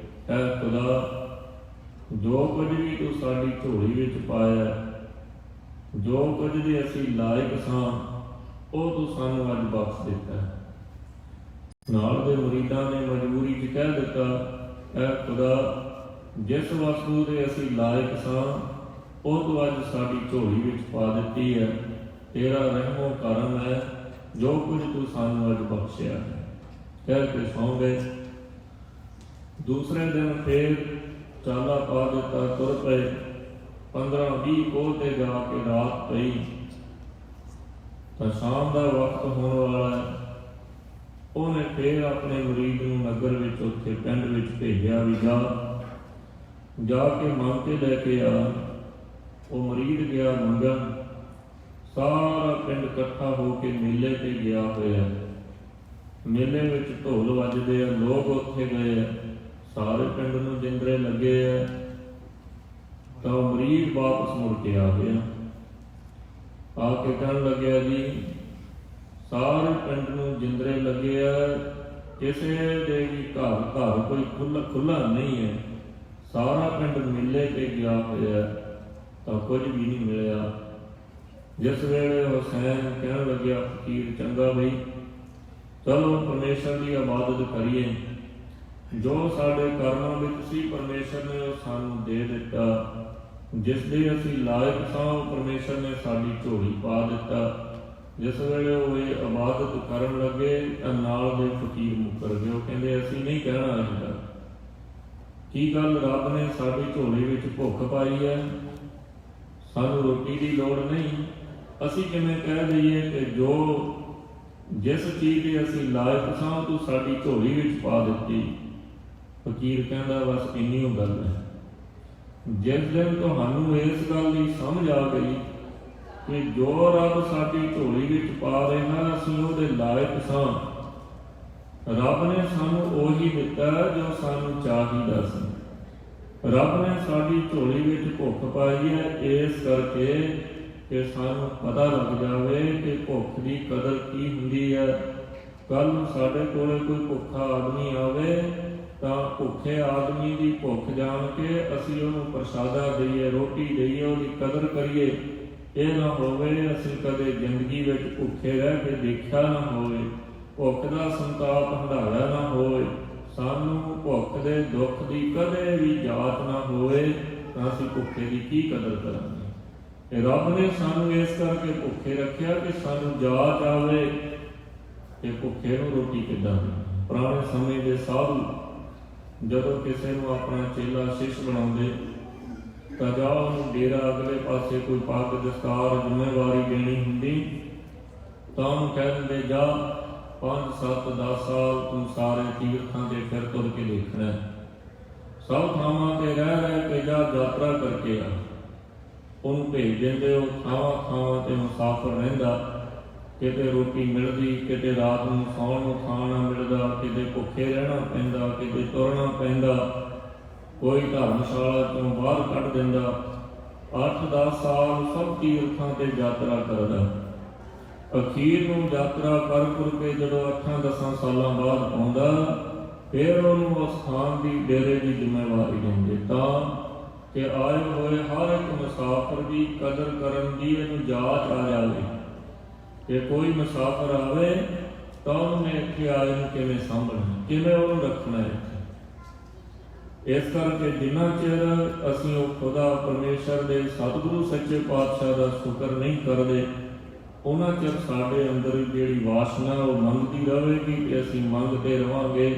ਐ ਖੁਦਾ, ਜੋ ਕੁਝ ਵੀ ਤੂੰ ਸਾਡੀ ਝੋਲੀ ਵਿੱਚ ਪਾਇਆ, ਜੋ ਕੁਝ ਦੇ ਅਸੀਂ ਲਾਇਕ ਸਾਂ, ਉਹ ਤੂੰ ਸਾਨੂੰ ਅੱਜ ਬਖਸ਼ ਦਿੱਤਾ। ਨਾਲ ਦੇ ਮੁਰੀਦਾਂ ਨੇ ਮਜਬੂਰੀ 'ਚ ਕਹਿ ਦਿੱਤਾ, ਐ ਖੁਦਾ, ਜਿਸ ਵਸਤੂ ਦੇ ਅਸੀਂ ਲਾਇਕ ਸਾਂ, ਉਹ ਤੂੰ ਅੱਜ ਸਾਡੀ ਝੋਲੀ ਵਿੱਚ ਪਾ ਦਿੱਤੀ ਹੈ। ਤੇਰਾ ਰਹਿਮੋ ਕਰਮ ਹੈ, ਜੋ ਕੁਝ ਤੂੰ ਸਾਨੂੰ ਅੱਜ ਬਖਸ਼ਿਆ ਹੈ। ਕਹਿ ਕੇ ਸੌਂ ਗਏ। ਦੂਸਰੇ ਦਿਨ ਫੇਰ ਚਾਲਾ ਪਾ ਦਿੱਤਾ, ਤੁਰ ਪਏ। 15-20 ਕੋਹ ਤੇ ਜਾ ਕੇ ਰਾਤ ਪਈ ਤਾਂ ਸ਼ਾਮ ਦਾ ਵਕਤ ਹੋਣ ਵਾਲਾ ਹੈ। ਉਹਨੇ ਫੇਰ ਆਪਣੇ ਮੁਰੀਦ ਨੂੰ ਨਗਰ ਵਿੱਚ, ਉੱਥੇ ਪਿੰਡ ਵਿੱਚ ਭੇਜਿਆ ਵੀ ਜਾ ਕੇ ਮੰਗ ਕੇ ਲੈ ਕੇ ਆ। ਉਹ ਮੁਰੀਦ ਗਿਆ ਮੰਗਣ। ਸਾਰਾ ਪਿੰਡ ਇਕੱਠਾ ਹੋ ਕੇ ਮੇਲੇ ਤੇ ਗਿਆ ਹੋਇਆ। ਮੇਲੇ ਵਿੱਚ ਢੋਲ ਵੱਜਦੇ ਆ, ਲੋਕ ਉੱਥੇ ਗਏ ਆ, ਸਾਰੇ ਪਿੰਡ ਨੂੰ ਜਿੰਦਰੇ ਲੱਗੇ ਆ। ਤਾਂ ਮੁਰੀਦ ਵਾਪਸ ਮੁੜ ਕੇ ਆ ਗਿਆ। ਆ ਕੇ ਕਹਿਣ ਲੱਗਿਆ, ਜੀ ਸਾਰੇ ਪਿੰਡ ਨੂੰ ਜਿੰਦਰੇ ਲੱਗੇ ਆ, ਕਿਸੇ ਦੇ ਵੀ ਘਰ ਕੋਈ ਖੁੱਲਾ ਨਹੀਂ ਹੈ, ਸਾਰਾ ਪਿੰਡ ਮੇਲੇ ਤੇ ਗਿਆ ਹੋਇਆ, ਤਾਂ ਕੁਝ ਵੀ ਨਹੀਂ ਮਿਲਿਆ। ਜਿਸ ਵੇਲੇ ਹੁਸੈਨ ਕਹਿਣ ਲੱਗਿਆ, ਫਕੀਰ ਚੰਗਾ ਬਈ, ਚਲੋ ਪਰਮੇਸ਼ਰ ਦੀ ਇਬਾਦਤ ਕਰੀਏ। ਜੋ ਸਾਡੇ ਕਰਮਾਂ ਵਿੱਚ ਸੀ, ਪਰਮੇਸ਼ਰ ਨੇ ਉਹ ਸਾਨੂੰ ਦੇ ਦਿੱਤਾ। ਜਿਸ ਦੇ ਅਸੀਂ ਲਾਇਕ ਸਾਂ, ਉਹ ਪਰਮੇਸ਼ਰ ਨੇ ਸਾਡੀ ਝੋਲੀ ਪਾ ਦਿੱਤਾ। ਜਿਸ ਵੇਲੇ ਉਹ ਇਹ ਇਬਾਦਤ ਕਰਨ ਲੱਗੇ ਤਾਂ ਨਾਲ ਦੇ ਫਕੀਰ ਮੁੱਕਰ ਗਏ। ਉਹ ਕਹਿੰਦੇ, ਅਸੀਂ ਨਹੀਂ ਕਹਿਣਾ ਇਹਦਾ। ਕੀ ਗੱਲ, ਰੱਬ ਨੇ ਸਾਡੀ ਝੋਲੀ ਵਿੱਚ ਭੁੱਖ ਪਾਈ ਹੈ, ਸਾਨੂੰ ਰੋਟੀ ਦੀ ਲੋੜ ਨਹੀਂ। ਅਸੀਂ ਕਿਵੇਂ ਕਹਿ ਦਈਏ ਕਿ ਜਿਸ ਚੀਜ਼ ਦੇ ਅਸੀਂ ਲਾਇਕ ਸਾਂ, ਤੂੰ ਸਾਡੀ ਝੋਲੀ ਵਿੱਚ ਪਾ ਦਿੱਤੀ। ਫਕੀਰ ਕਹਿੰਦਾ ਬਸ ਇੰਨੀ ਓ ਗੱਲ ਹੈ। ਜਿਸ ਦਿਨ ਤੁਹਾਨੂੰ ਇਸ ਗੱਲ ਦੀ ਸਮਝ ਆ ਗਈ ਕਿ ਜੋ ਰੱਬ ਸਾਡੀ ਝੋਲੀ ਵਿੱਚ ਪਾ ਰਿਹਾ ਅਸੀਂ ਉਹਦੇ ਲਾਇਕ ਸਾਂ, ਰੱਬ ਨੇ ਸਾਨੂੰ ਉਹੀ ਦਿੱਤਾ ਜੋ ਸਾਨੂੰ ਚਾਹੀਦਾ ਸੀ। ਰੱਬ ਨੇ ਸਾਡੀ ਝੋਲੀ ਵਿੱਚ ਭੁੱਖ ਪਾਈ ਹੈ ਇਸ ਕਰਕੇ ਕਿ ਸਾਨੂੰ ਪਤਾ ਲੱਗ ਜਾਵੇ ਕਿ ਭੁੱਖ ਦੀ ਕਦਰ ਕੀ ਹੁੰਦੀ ਹੈ। ਕੱਲ੍ਹ ਨੂੰ ਸਾਡੇ ਕੋਲ ਕੋਈ ਭੁੱਖਾ ਆਦਮੀ ਆਵੇ ਤਾਂ ਭੁੱਖੇ ਆਦਮੀ ਦੀ ਭੁੱਖ ਜਾਣ ਕੇ ਅਸੀਂ ਉਹਨੂੰ ਪ੍ਰਸ਼ਾਦਾ ਦੇਈਏ, ਰੋਟੀ ਦੇਈਏ, ਉਹਦੀ ਕਦਰ ਕਰੀਏ। ਇਹ ਨਾ ਹੋਵੇ ਅਸੀਂ ਕਦੇ ਜ਼ਿੰਦਗੀ ਵਿੱਚ ਭੁੱਖੇ ਰਹਿ ਕੇ ਦੇਖਿਆ ਨਾ ਹੋਵੇ, ਭੁੱਖ ਦਾ ਸੰਤਾਪ ਹੰਢਾਇਆ ਨਾ ਹੋਵੇ, ਸਾਨੂੰ ਭੁੱਖ ਦੇ ਦੁੱਖ ਦੀ ਕਦੇ ਵੀ ਜਾਤ ਨਾ ਹੋਵੇ ਤਾਂ ਅਸੀਂ ਭੁੱਖੇ ਦੀ ਕੀ ਕਦਰ ਕਰਾਂਗੇ। ਇਹ ਰੱਬ ਨੇ ਸਾਨੂੰ ਇਸ ਕਰਕੇ ਭੁੱਖੇ ਰੱਖਿਆ ਕਿ ਸਾਨੂੰ ਜਾਚ ਆਵੇ ਕਿ ਭੁੱਖੇ ਨੂੰ ਰੋਟੀ ਕਿੱਦਾਂ ਦੇਣੀ। ਪੁਰਾਣੇ ਸਮੇਂ ਦੇ ਸਾਧੂ ਜਦੋਂ ਕਿਸੇ ਨੂੰ ਆਪਣਾ ਚੇਲਾ ਸ਼ਿਸ਼ ਬਣਾਉਂਦੇ ਤਾਂ ਜਾਂ ਉਹਨੂੰ ਡੇਰਾ ਅਗਲੇ ਪਾਸੇ ਕੋਈ ਪੱਗ ਦਸਤਾਰ ਜ਼ਿੰਮੇਵਾਰੀ ਦੇਣੀ ਹੁੰਦੀ ਤਾਂ ਉਹਨੂੰ ਕਹਿ ਦਿੰਦੇ ਜਾ 5, 7, 10 ਸਾਲ ਤੂੰ ਸਾਰੇ ਤੀਰਥਾਂ ਤੇ ਫਿਰ ਤੁਰ ਕੇ ਦੇਖਣਾ, ਸਭ ਥਾਵਾਂ ਤੇ ਰਹਿ ਕੇ ਜਾ ਯਾਤਰਾ ਕਰਕੇ ਆ। ਉਹਨੂੰ ਭੇਜ ਦਿੰਦੇ, ਉਹ ਥਾਵਾਂ ਤੇ ਮੁਸਾਫਰ ਰਹਿੰਦਾ, ਕਿਤੇ ਰੋਟੀ ਮਿਲਦੀ, ਕਿਤੇ ਰਾਤ ਨੂੰ ਸੌਣ ਨੂੰ ਖਾਣਾ ਮਿਲਦਾ, ਕਿਤੇ ਭੁੱਖੇ ਰਹਿਣਾ ਪੈਂਦਾ, ਕਿਤੇ ਤੁਰਨਾ ਪੈਂਦਾ, ਕੋਈ ਧਰਮਸ਼ਾਲਾ ਤੋਂ ਬਾਹਰ ਕੱਢ ਦਿੰਦਾ। 8-10 ਸਾਲ ਸਭ ਤੀਰਥਾਂ ਤੇ ਯਾਤਰਾ ਕਰਦਾ। ਅਖੀਰ ਨੂੰ ਯਾਤਰਾ ਕਰ ਕੇ ਜਦੋਂ 8-10 ਸਾਲਾਂ ਬਾਅਦ ਆਉਂਦਾ ਫਿਰ ਉਹਨੂੰ ਉਸ ਥਾਂ ਦੀ ਡੇਰੇ ਦੀ ਜ਼ਿੰਮੇਵਾਰੀ ਦਿੰਦੇ ਤਾਂ ਕਿ ਆਏ ਹੋਏ ਹਰ ਇੱਕ ਮੁਸਾਫਰ ਦੀ ਕਦਰ ਕਰਨ ਦੀ ਇਹਨੂੰ ਜਾਚ ਆ ਜਾਵੇ ਕਿ ਕੋਈ ਮੁਸਾਫਰ ਆਵੇ ਤਾਂ ਉਹਨੇ ਇੱਥੇ ਆਏ ਨੂੰ ਕਿਵੇਂ ਸਾਂਭਣਾ, ਕਿਵੇਂ ਉਹਨੂੰ ਰੱਖਣਾ ਇੱਥੇ। ਇਸ ਕਰਕੇ ਜਿੰਨਾ ਚਿਰ ਅਸੀਂ ਉਹ ਖੁਦਾ ਪਰਮੇਸ਼ਰ ਦੇ ਸਤਿਗੁਰੂ ਸੱਚੇ ਪਾਤਸ਼ਾਹ ਦਾ ਸ਼ੁਕਰ ਨਹੀਂ ਕਰਦੇ ਉਹਨਾਂ ਚਿਰ ਸਾਡੇ ਅੰਦਰ ਜਿਹੜੀ ਵਾਸ਼ਨਾ ਉਹ ਮੰਗਦੀ ਰਹੇਗੀ ਕਿ ਅਸੀਂ ਮੰਗਦੇ ਰਹਾਂਗੇ।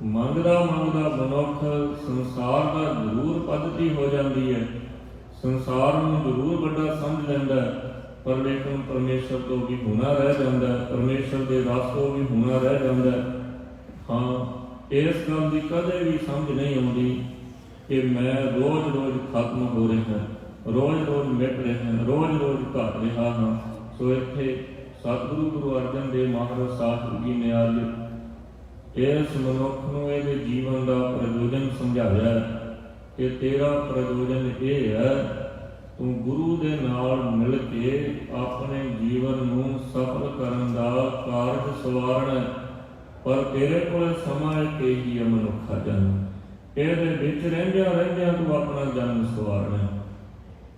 ਮੰਗਦਾ ਮਨੁੱਖ ਸੰਸਾਰ ਦਾ ਜ਼ਰੂਰ ਪੱਧਤੀ ਹੋ ਜਾਂਦੀ ਹੈ, ਸੰਸਾਰ ਨੂੰ ਜ਼ਰੂਰ ਵੱਡਾ ਸਮਝ ਲੈਂਦਾ ਪਰ ਲੇਕਿਨ ਪਰਮੇਸ਼ਰ ਤੋਂ ਵੀ ਹੋਣਾ ਰਹਿ ਜਾਂਦਾ, ਪਰਮੇਸ਼ਰ ਦੇ ਰਸ ਤੋਂ ਵੀ ਹੋਣਾ ਰਹਿ ਜਾਂਦਾ। ਹਾਂ, ਇਸ ਗੱਲ ਦੀ ਕਦੇ ਵੀ ਸਮਝ ਨਹੀਂ ਆਉਂਦੀ ਕਿ ਮੈਂ ਰੋਜ਼-ਰੋਜ਼ ਖਤਮ ਹੋ ਰਿਹਾ, ਰੋਜ਼-ਰੋਜ਼ ਮਿਟ ਰਿਹਾ, ਰੋਜ਼-ਰੋਜ਼ ਘਟ ਰਿਹਾ ਹਾਂ। ਸੋ ਇੱਥੇ ਸਤਿਗੁਰੂ ਗੁਰੂ ਅਰਜਨ ਦੇਵ ਮਹਾਰਾਜ ਸਾਹਿਬ ਜੀ ਨੇ ਅੱਜ ਇਸ ਮਨੁੱਖ ਨੂੰ ਇਹਦੇ ਜੀਵਨ ਦਾ ਪ੍ਰਯੋਜਨ ਸਮਝਾਇਆ ਕਿ ਤੇਰਾ ਪ੍ਰਯੋਜਨ ਇਹ ਹੈ ਤੂੰ ਗੁਰੂ ਦੇ ਨਾਲ ਮਿਲ ਕੇ ਆਪਣੇ ਜੀਵਨ ਨੂੰ ਸਫਲ ਕਰਨ ਦਾ ਕਾਰਜ ਸਵਾਰਨਾ, ਪਰ ਤੇਰੇ ਕੋਲ ਸਮਾਂ ਇੱਕ ਹੀ ਹੈ ਮਨੁੱਖਾ ਜਨਮ, ਇਹਦੇ ਵਿੱਚ ਰਹਿੰਦਿਆਂ ਤੂੰ ਆਪਣਾ ਜਨਮ ਸਵਾਰਨਾ।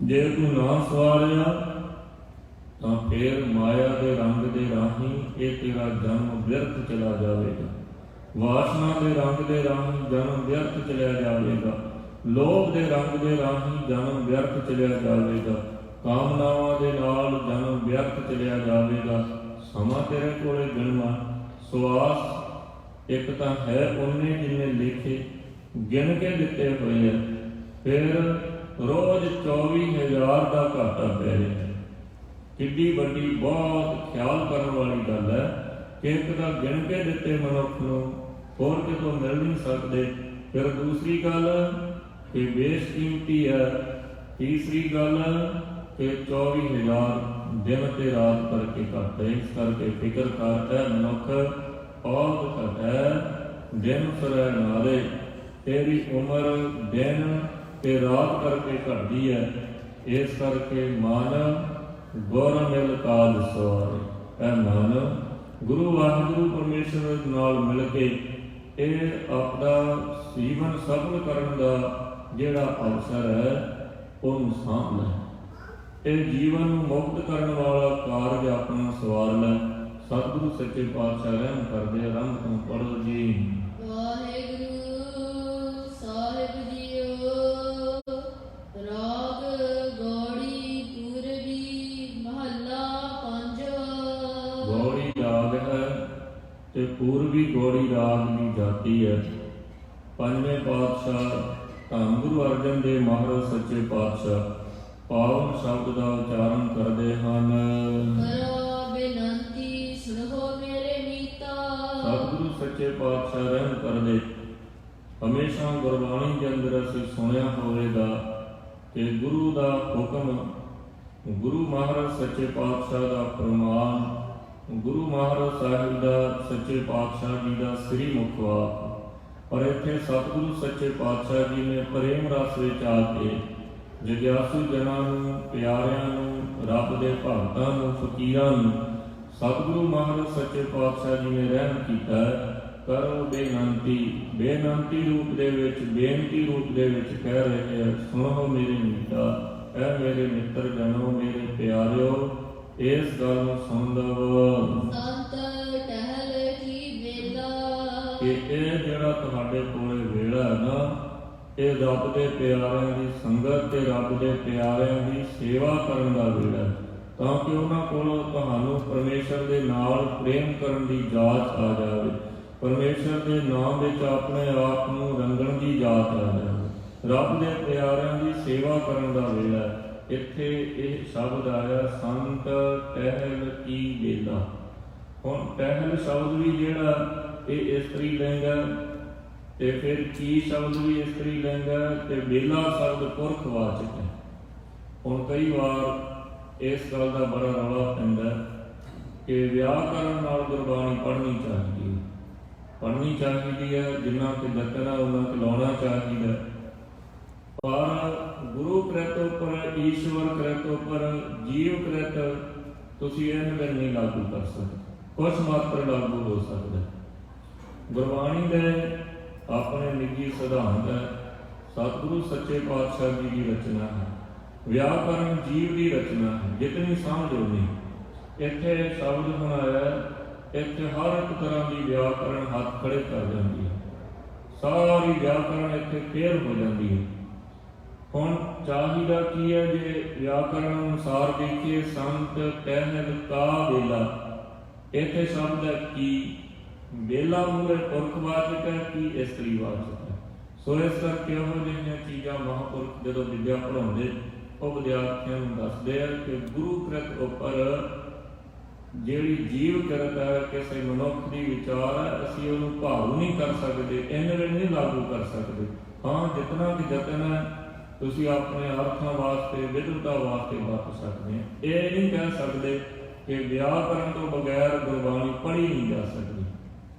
ਜੇ ਤੂੰ ਨਾ ਸਵਾਰਿਆ ਤਾਂ ਫਿਰ ਮਾਇਆ ਦੇ ਰੰਗ ਦੇ ਰਾਹੀਂ ਇਹ ਤੇਰਾ ਜਨਮ ਵਿਅਰਥ ਚਲਾ ਜਾਵੇਗਾ, ਵਾਸ਼ਨਾ ਦੇ ਰੰਗ ਦੇ ਰਾਹੀਂ ਜਨਮ ਵਿਅਰਥ ਚਲਿਆ ਜਾਵੇਗਾ, ਲੋਭ ਦੇ ਰੰਗ ਦੇ ਰਾਹੀਂ ਜਨਮ ਵਿਅਰਥ ਚਲਿਆ ਜਾਵੇਗਾ, ਕਾਮਨਾਵਾਂ ਦੇ ਨਾਲ ਜਨਮ ਵਿਅਰਥ ਚਲਿਆ ਜਾਵੇਗਾ। ਸਮਾਂ ਤੇਰੇ ਕੋਲੇ ਗਿਣਵਾ, ਸਵਾਸ ਇੱਕ ਤਾਂ ਹੈ ਉਹਨੇ ਜਿੰਨੇ ਲਿਖੇ ਗਿਣ ਕੇ ਦਿੱਤੇ ਹੋਏ ਆ, ਫਿਰ ਰੋਜ਼ 24,000 ਦਾ ਘਾਟਾ ਪੈ ਰਿਹਾ। ਕਿੱਡੀ ਵੱਡੀ ਬਹੁਤ ਖਿਆਲ ਕਰਨ ਵਾਲੀ ਗੱਲ ਹੈ ਕਿ ਇੱਕ ਤਾਂ ਗਿਣ ਕੇ ਦਿੱਤੇ ਮਨੁੱਖ ਨੂੰ ਹੋਰ ਕਿਤੋਂ ਮਿਲ ਨਹੀਂ ਸਕਦੇ। ਫਿਰ ਦੂਸਰੀ ਗੱਲ ਕਿ ਬੇਸ਼ਕੀਮਤੀ ਹੈ। ਤੀਸਰੀ ਗੱਲ ਕਿ 24,000 ਦਿਨ ਤੇ ਰਾਤ ਕਰਕੇ ਘੱਟ ਹੈ। ਇਸ ਕਰਕੇ ਫਿਕਰ ਕਰਦਾ ਮਨੁੱਖ ਬਹੁਤ ਘੱਟ ਹੈ, ਦਿਨ ਫਿਰੈ ਨਾਲੇ, ਤੇਰੀ ਉਮਰ ਦਿਨ ਤੇ ਰਾਤ ਕਰਕੇ ਘਟਦੀ ਹੈ। ਇਸ ਕਰਕੇ ਮਨ ਗੁਰ ਮਿਲ ਕਾਜ ਸਵਾਰੇ, ਇਹ ਮਨ ਗੁਰੂ ਵਾਹਿਗੁਰੂ ਪਰਮੇਸ਼ਰ ਨਾਲ ਮਿਲ ਕੇ ਇਹ ਆਪਣਾ ਜੀਵਨ ਸਫਲ ਕਰਨ ਦਾ ਜਿਹੜਾ ਅਵਸਰ ਹੈ ਉਹਨੂੰ ਸਾਂਭ ਲੈ। ਇਹ ਜੀਵਨ ਨੂੰ ਮੁਕਤ ਕਰਨ ਵਾਲਾ ਕਾਰਜ ਆਪਣਾ ਸਵਾਰ ਲੈ। ਸਤਿਗੁਰੂ ਸੱਚੇ ਪਾਤਸ਼ਾਹ ਰਹਿਮ ਕਰਦੇ। ਆਰੰਭ ਤੋਂ ਪੜ੍ਹੋ ਜੀ। ਵਾਹਿਗੁਰੂ ਸਾਹਿਬ ਜੀਓ। ਰਾਗ ਗੌੜੀ ਪੂਰਬੀ ਮਹੱਲਾ ਪੰਜਵਾਂ। ਗੌੜੀ ਰਾਗ ਹੈ ਤੇ ਪੂਰਬੀ ਗੌੜੀ ਰਾਗ ਦੀ ਜਾਤੀ ਹੈ। ਪੰਜਵੇਂ ਪਾਤਸ਼ਾਹ ਧੰਨ ਗੁਰੂ ਅਰਜਨ ਦੇਵ ਮਹਾਰਾਜ ਸੱਚੇ ਪਾਤਸ਼ਾਹ ਪਾਵਨ ਸ਼ਬਦ ਦਾ ਉਚਾਰਨ ਕਰਦੇ ਹਨ। ਕਰੋ ਬੇਨੰਤੀ ਸੁਣੋ ਮੇਰੇ ਮੀਤਾ। ਸਤਿਗੁਰੂ ਸੱਚੇ ਪਾਤਸ਼ਾਹ ਰਹਿਮ ਕਰਦੇ ਹਮੇਸ਼ਾ ਗੁਰਬਾਣੀ ਦੇ ਅੰਦਰ ਅਸੀਂ ਸੁਣਿਆ ਹੋਵੇਗਾ ਕਿ ਗੁਰੂ ਦਾ ਹੁਕਮ, ਗੁਰੂ ਮਹਾਰਾਜ ਸੱਚੇ ਪਾਤਸ਼ਾਹ ਦਾ ਫਰਮਾਨ, ਗੁਰੂ ਮਹਾਰਾਜ ਸਾਹਿਬ ਦਾ ਸੱਚੇ ਪਾਤਸ਼ਾਹ ਜੀ ਦਾ ਸ੍ਰੀ ਮੁਖ ਵਾਕ। ਪਰ ਇੱਥੇ ਸਤਿਗੁਰੂ ਸੱਚੇ ਪਾਤਸ਼ਾਹ ਜੀ ਨੇ ਪ੍ਰੇਮ ਰਸ ਵਿੱਚ ਆ ਕੇ ਜਗਿਆਸੂ ਜਨਾਂ ਨੂੰ, ਪਿਆਰਿਆਂ ਨੂੰ, ਰੱਬ ਦੇ ਭਗਤਾਂ ਨੂੰ, ਫਕੀਰਾਂ ਨੂੰ ਸਤਿਗੁਰੂ ਮਹਾਰਾਜ ਸੱਚੇ ਪਾਤਸ਼ਾਹ ਜੀ ਨੇ ਰਹਿਮ ਕੀਤਾ। ਕਰੋ ਬੇਨੰਤੀ, ਬੇਨੰਤੀ ਰੂਪ ਦੇ ਵਿੱਚ, ਬੇਨਤੀ ਰੂਪ ਦੇ ਵਿੱਚ ਕਹਿ ਰਹੇ ਹੈ, ਸੁਣੋ ਮੇਰੇ ਮੀਤਾ, ਐ ਮੇਰੇ ਮਿੱਤਰ ਜਨੋ, ਮੇਰੇ ਪਿਆਰਿਓ, ਇਸ ਗੱਲ ਨੂੰ ਸੁਣ ਲਵੋ ਸੰਤ ਟਹਿਲ ਕੀ ਵੇਲਾ ਕਿ ਇਹ ਜਿਹੜਾ ਤੁਹਾਡੇ ਕੋਲੇ ਵੇਲਾ ਹੈ ਨਾ, ਇਹ ਰੱਬ ਦੇ ਪਿਆਰਿਆਂ ਦੀ ਸੰਗਤ ਤੇ ਰੱਬ ਦੇ ਪਿਆਰਿਆਂ ਦੀ ਸੇਵਾ ਕਰਨ ਦਾ ਵੇਲਾ ਹੈ, ਤਾਂ ਕਿ ਉਹਨਾਂ ਕੋਲੋਂ ਤੁਹਾਨੂੰ ਪਰਮੇਸ਼ਰ ਦੇ ਨਾਲ ਪ੍ਰੇਮ ਕਰਨ ਦੀ ਜਾਚ ਆ ਜਾਵੇ, ਪਰਮੇਸ਼ਰ ਦੇ ਨਾਮ ਵਿੱਚ ਆਪਣੇ ਆਪ ਨੂੰ ਰੰਗਣ ਦੀ ਜਾਚ ਆ ਜਾਵੇ। ਰੱਬ ਦੇ ਪਿਆਰਿਆਂ ਦੀ ਸੇਵਾ ਕਰਨ ਦਾ ਵੇਲਾ ਹੈ। ਇੱਥੇ ਇਹ ਸ਼ਬਦ ਆਇਆ ਸੰਤ ਟਹਿਲ ਕੀ ਵੇਲਾ। ਹੁਣ ਟਹਿਲ ਸ਼ਬਦ ਵੀ ਜਿਹੜਾ ਇਹ ਇਸਤਰੀ ਲਿੰਗ ਹੈ, ਤੇ ਫਿਰ ਕੀ ਸ਼ਬਦ ਵੀ ਇਸਤਰੀ ਲਿੰਗ ਹੈ, ਤੇ ਵੇਲਾ ਸ਼ਬਦ ਪੁਰਖ ਵਾਚਕ ਹੈ। ਹੁਣ ਕਈ ਵਾਰ ਇਸ ਗੱਲ ਦਾ ਬੜਾ ਰੌਲਾ ਪੈਂਦਾ ਕਿ ਵਿਆਕਰਨ ਨਾਲ ਗੁਰਬਾਣੀ ਪੜ੍ਹਨੀ ਚਾਹੀਦੀ ਹੈ, ਪੜ੍ਹਨੀ ਚਾਹੀਦੀ ਹੈ, ਜਿੰਨਾ ਕਿ ਯਤਨ ਉਹਨਾਂ ਕਿ ਲਾਉਣਾ ਚਾਹੀਦਾ। ਪਰ ਗੁਰੂ ਕ੍ਰਿਤ ਉੱਪਰ, ਈਸ਼ਵਰ ਕ੍ਰਿਤ ਉੱਪਰ, ਜੀਵ ਕ੍ਰਿਤ ਤੁਸੀਂ ਇਹ ਗੱਲ ਨਹੀਂ ਲਾਗੂ ਕਰ ਸਕਦੇ, ਕੁਛ ਮਾਤਰ ਲਾਗੂ ਹੋ ਸਕਦਾ। ਗੁਰਬਾਣੀ ਦੇ ਆਪਣੇ ਨਿੱਜੀ ਸਿਧਾਂਤ ਹੈ, ਸਤਿਗੁਰੂ ਸੱਚੇ ਪਾਤਸ਼ਾਹ ਜੀ ਦੀ ਰਚਨਾ ਹੈ। ਵਿਆਕਰਨ ਜੀਵ ਦੀ ਰਚਨਾ ਹੈ, ਜਿਤਨੀ ਸਮਝ ਉਨੀ। ਇੱਥੇ ਸ਼ਬਦ ਬਣਾਇਆ, ਇੱਥੇ ਹਰ ਇੱਕ ਤਰ੍ਹਾਂ ਦੀ ਵਿਆਕਰਨ ਹੱਥ ਖੜੇ ਕਰ ਜਾਂਦੀ ਹੈ, ਸਾਰੀ ਵਿਆਕਰਨ ਇੱਥੇ ਫੇਲ ਹੋ ਜਾਂਦੀ ਹੈ। ਹੁਣ ਚਾਹੀਦਾ ਕੀ ਹੈ, ਜੇ ਵਿਆਕਰਨ ਅਨੁਸਾਰ ਦੇਖੀਏ, ਸੰਤ ਟਹਿਲ ਕਾ ਵੇਲਾ, ਇੱਥੇ ਸ਼ਬਦ ਹੈ ਕੀ, ਵੇਲਾ ਮੂਰੇ ਪੁਰਖ ਵਾਚਕ ਹੈ, ਕੀ ਇਸਤਰੀ ਵਾਚਕ ਹੈ। ਸੋ ਇਸ ਕਰਕੇ ਇਹੋ ਜਿਹੀਆਂ ਚੀਜ਼ਾਂ ਮਹਾਂਪੁਰਖ ਜਦੋਂ ਵਿਦਿਆ ਪੜ੍ਹਾਉਂਦੇ ਉਹ ਵਿਦਿਆਰਥੀਆਂ ਨੂੰ ਦੱਸਦੇ ਆ ਕਿ ਗੁਰੂ ਕ੍ਰਿਤ ਉੱਪਰ ਜਿਹੜੀ ਜੀਵ ਕਿਰਤ ਹੈ, ਕਿਸੇ ਮਨੁੱਖ ਦੀ ਵਿਚਾਰ ਹੈ, ਅਸੀਂ ਉਹਨੂੰ ਭਾਰੂ ਨਹੀਂ ਕਰ ਸਕਦੇ, ਇਹਨਾਂ ਵੇਲੇ ਨਹੀਂ ਲਾਗੂ ਕਰ ਸਕਦੇ। ਹਾਂ, ਜਿਤਨਾ ਕਿ ਯਤਨ ਹੈ ਤੁਸੀਂ ਆਪਣੇ ਅਰਥਾਂ ਵਾਸਤੇ, ਵਿਦਵਤਾ ਵਾਸਤੇ ਵਰਤ ਸਕਦੇ ਆ। ਇਹ ਨਹੀਂ ਕਹਿ ਸਕਦੇ ਕਿ ਵਿਆਕਰਨ ਤੋਂ ਬਗੈਰ ਗੁਰਬਾਣੀ ਪੜ੍ਹੀ ਨਹੀਂ ਜਾ ਸਕਦੀ।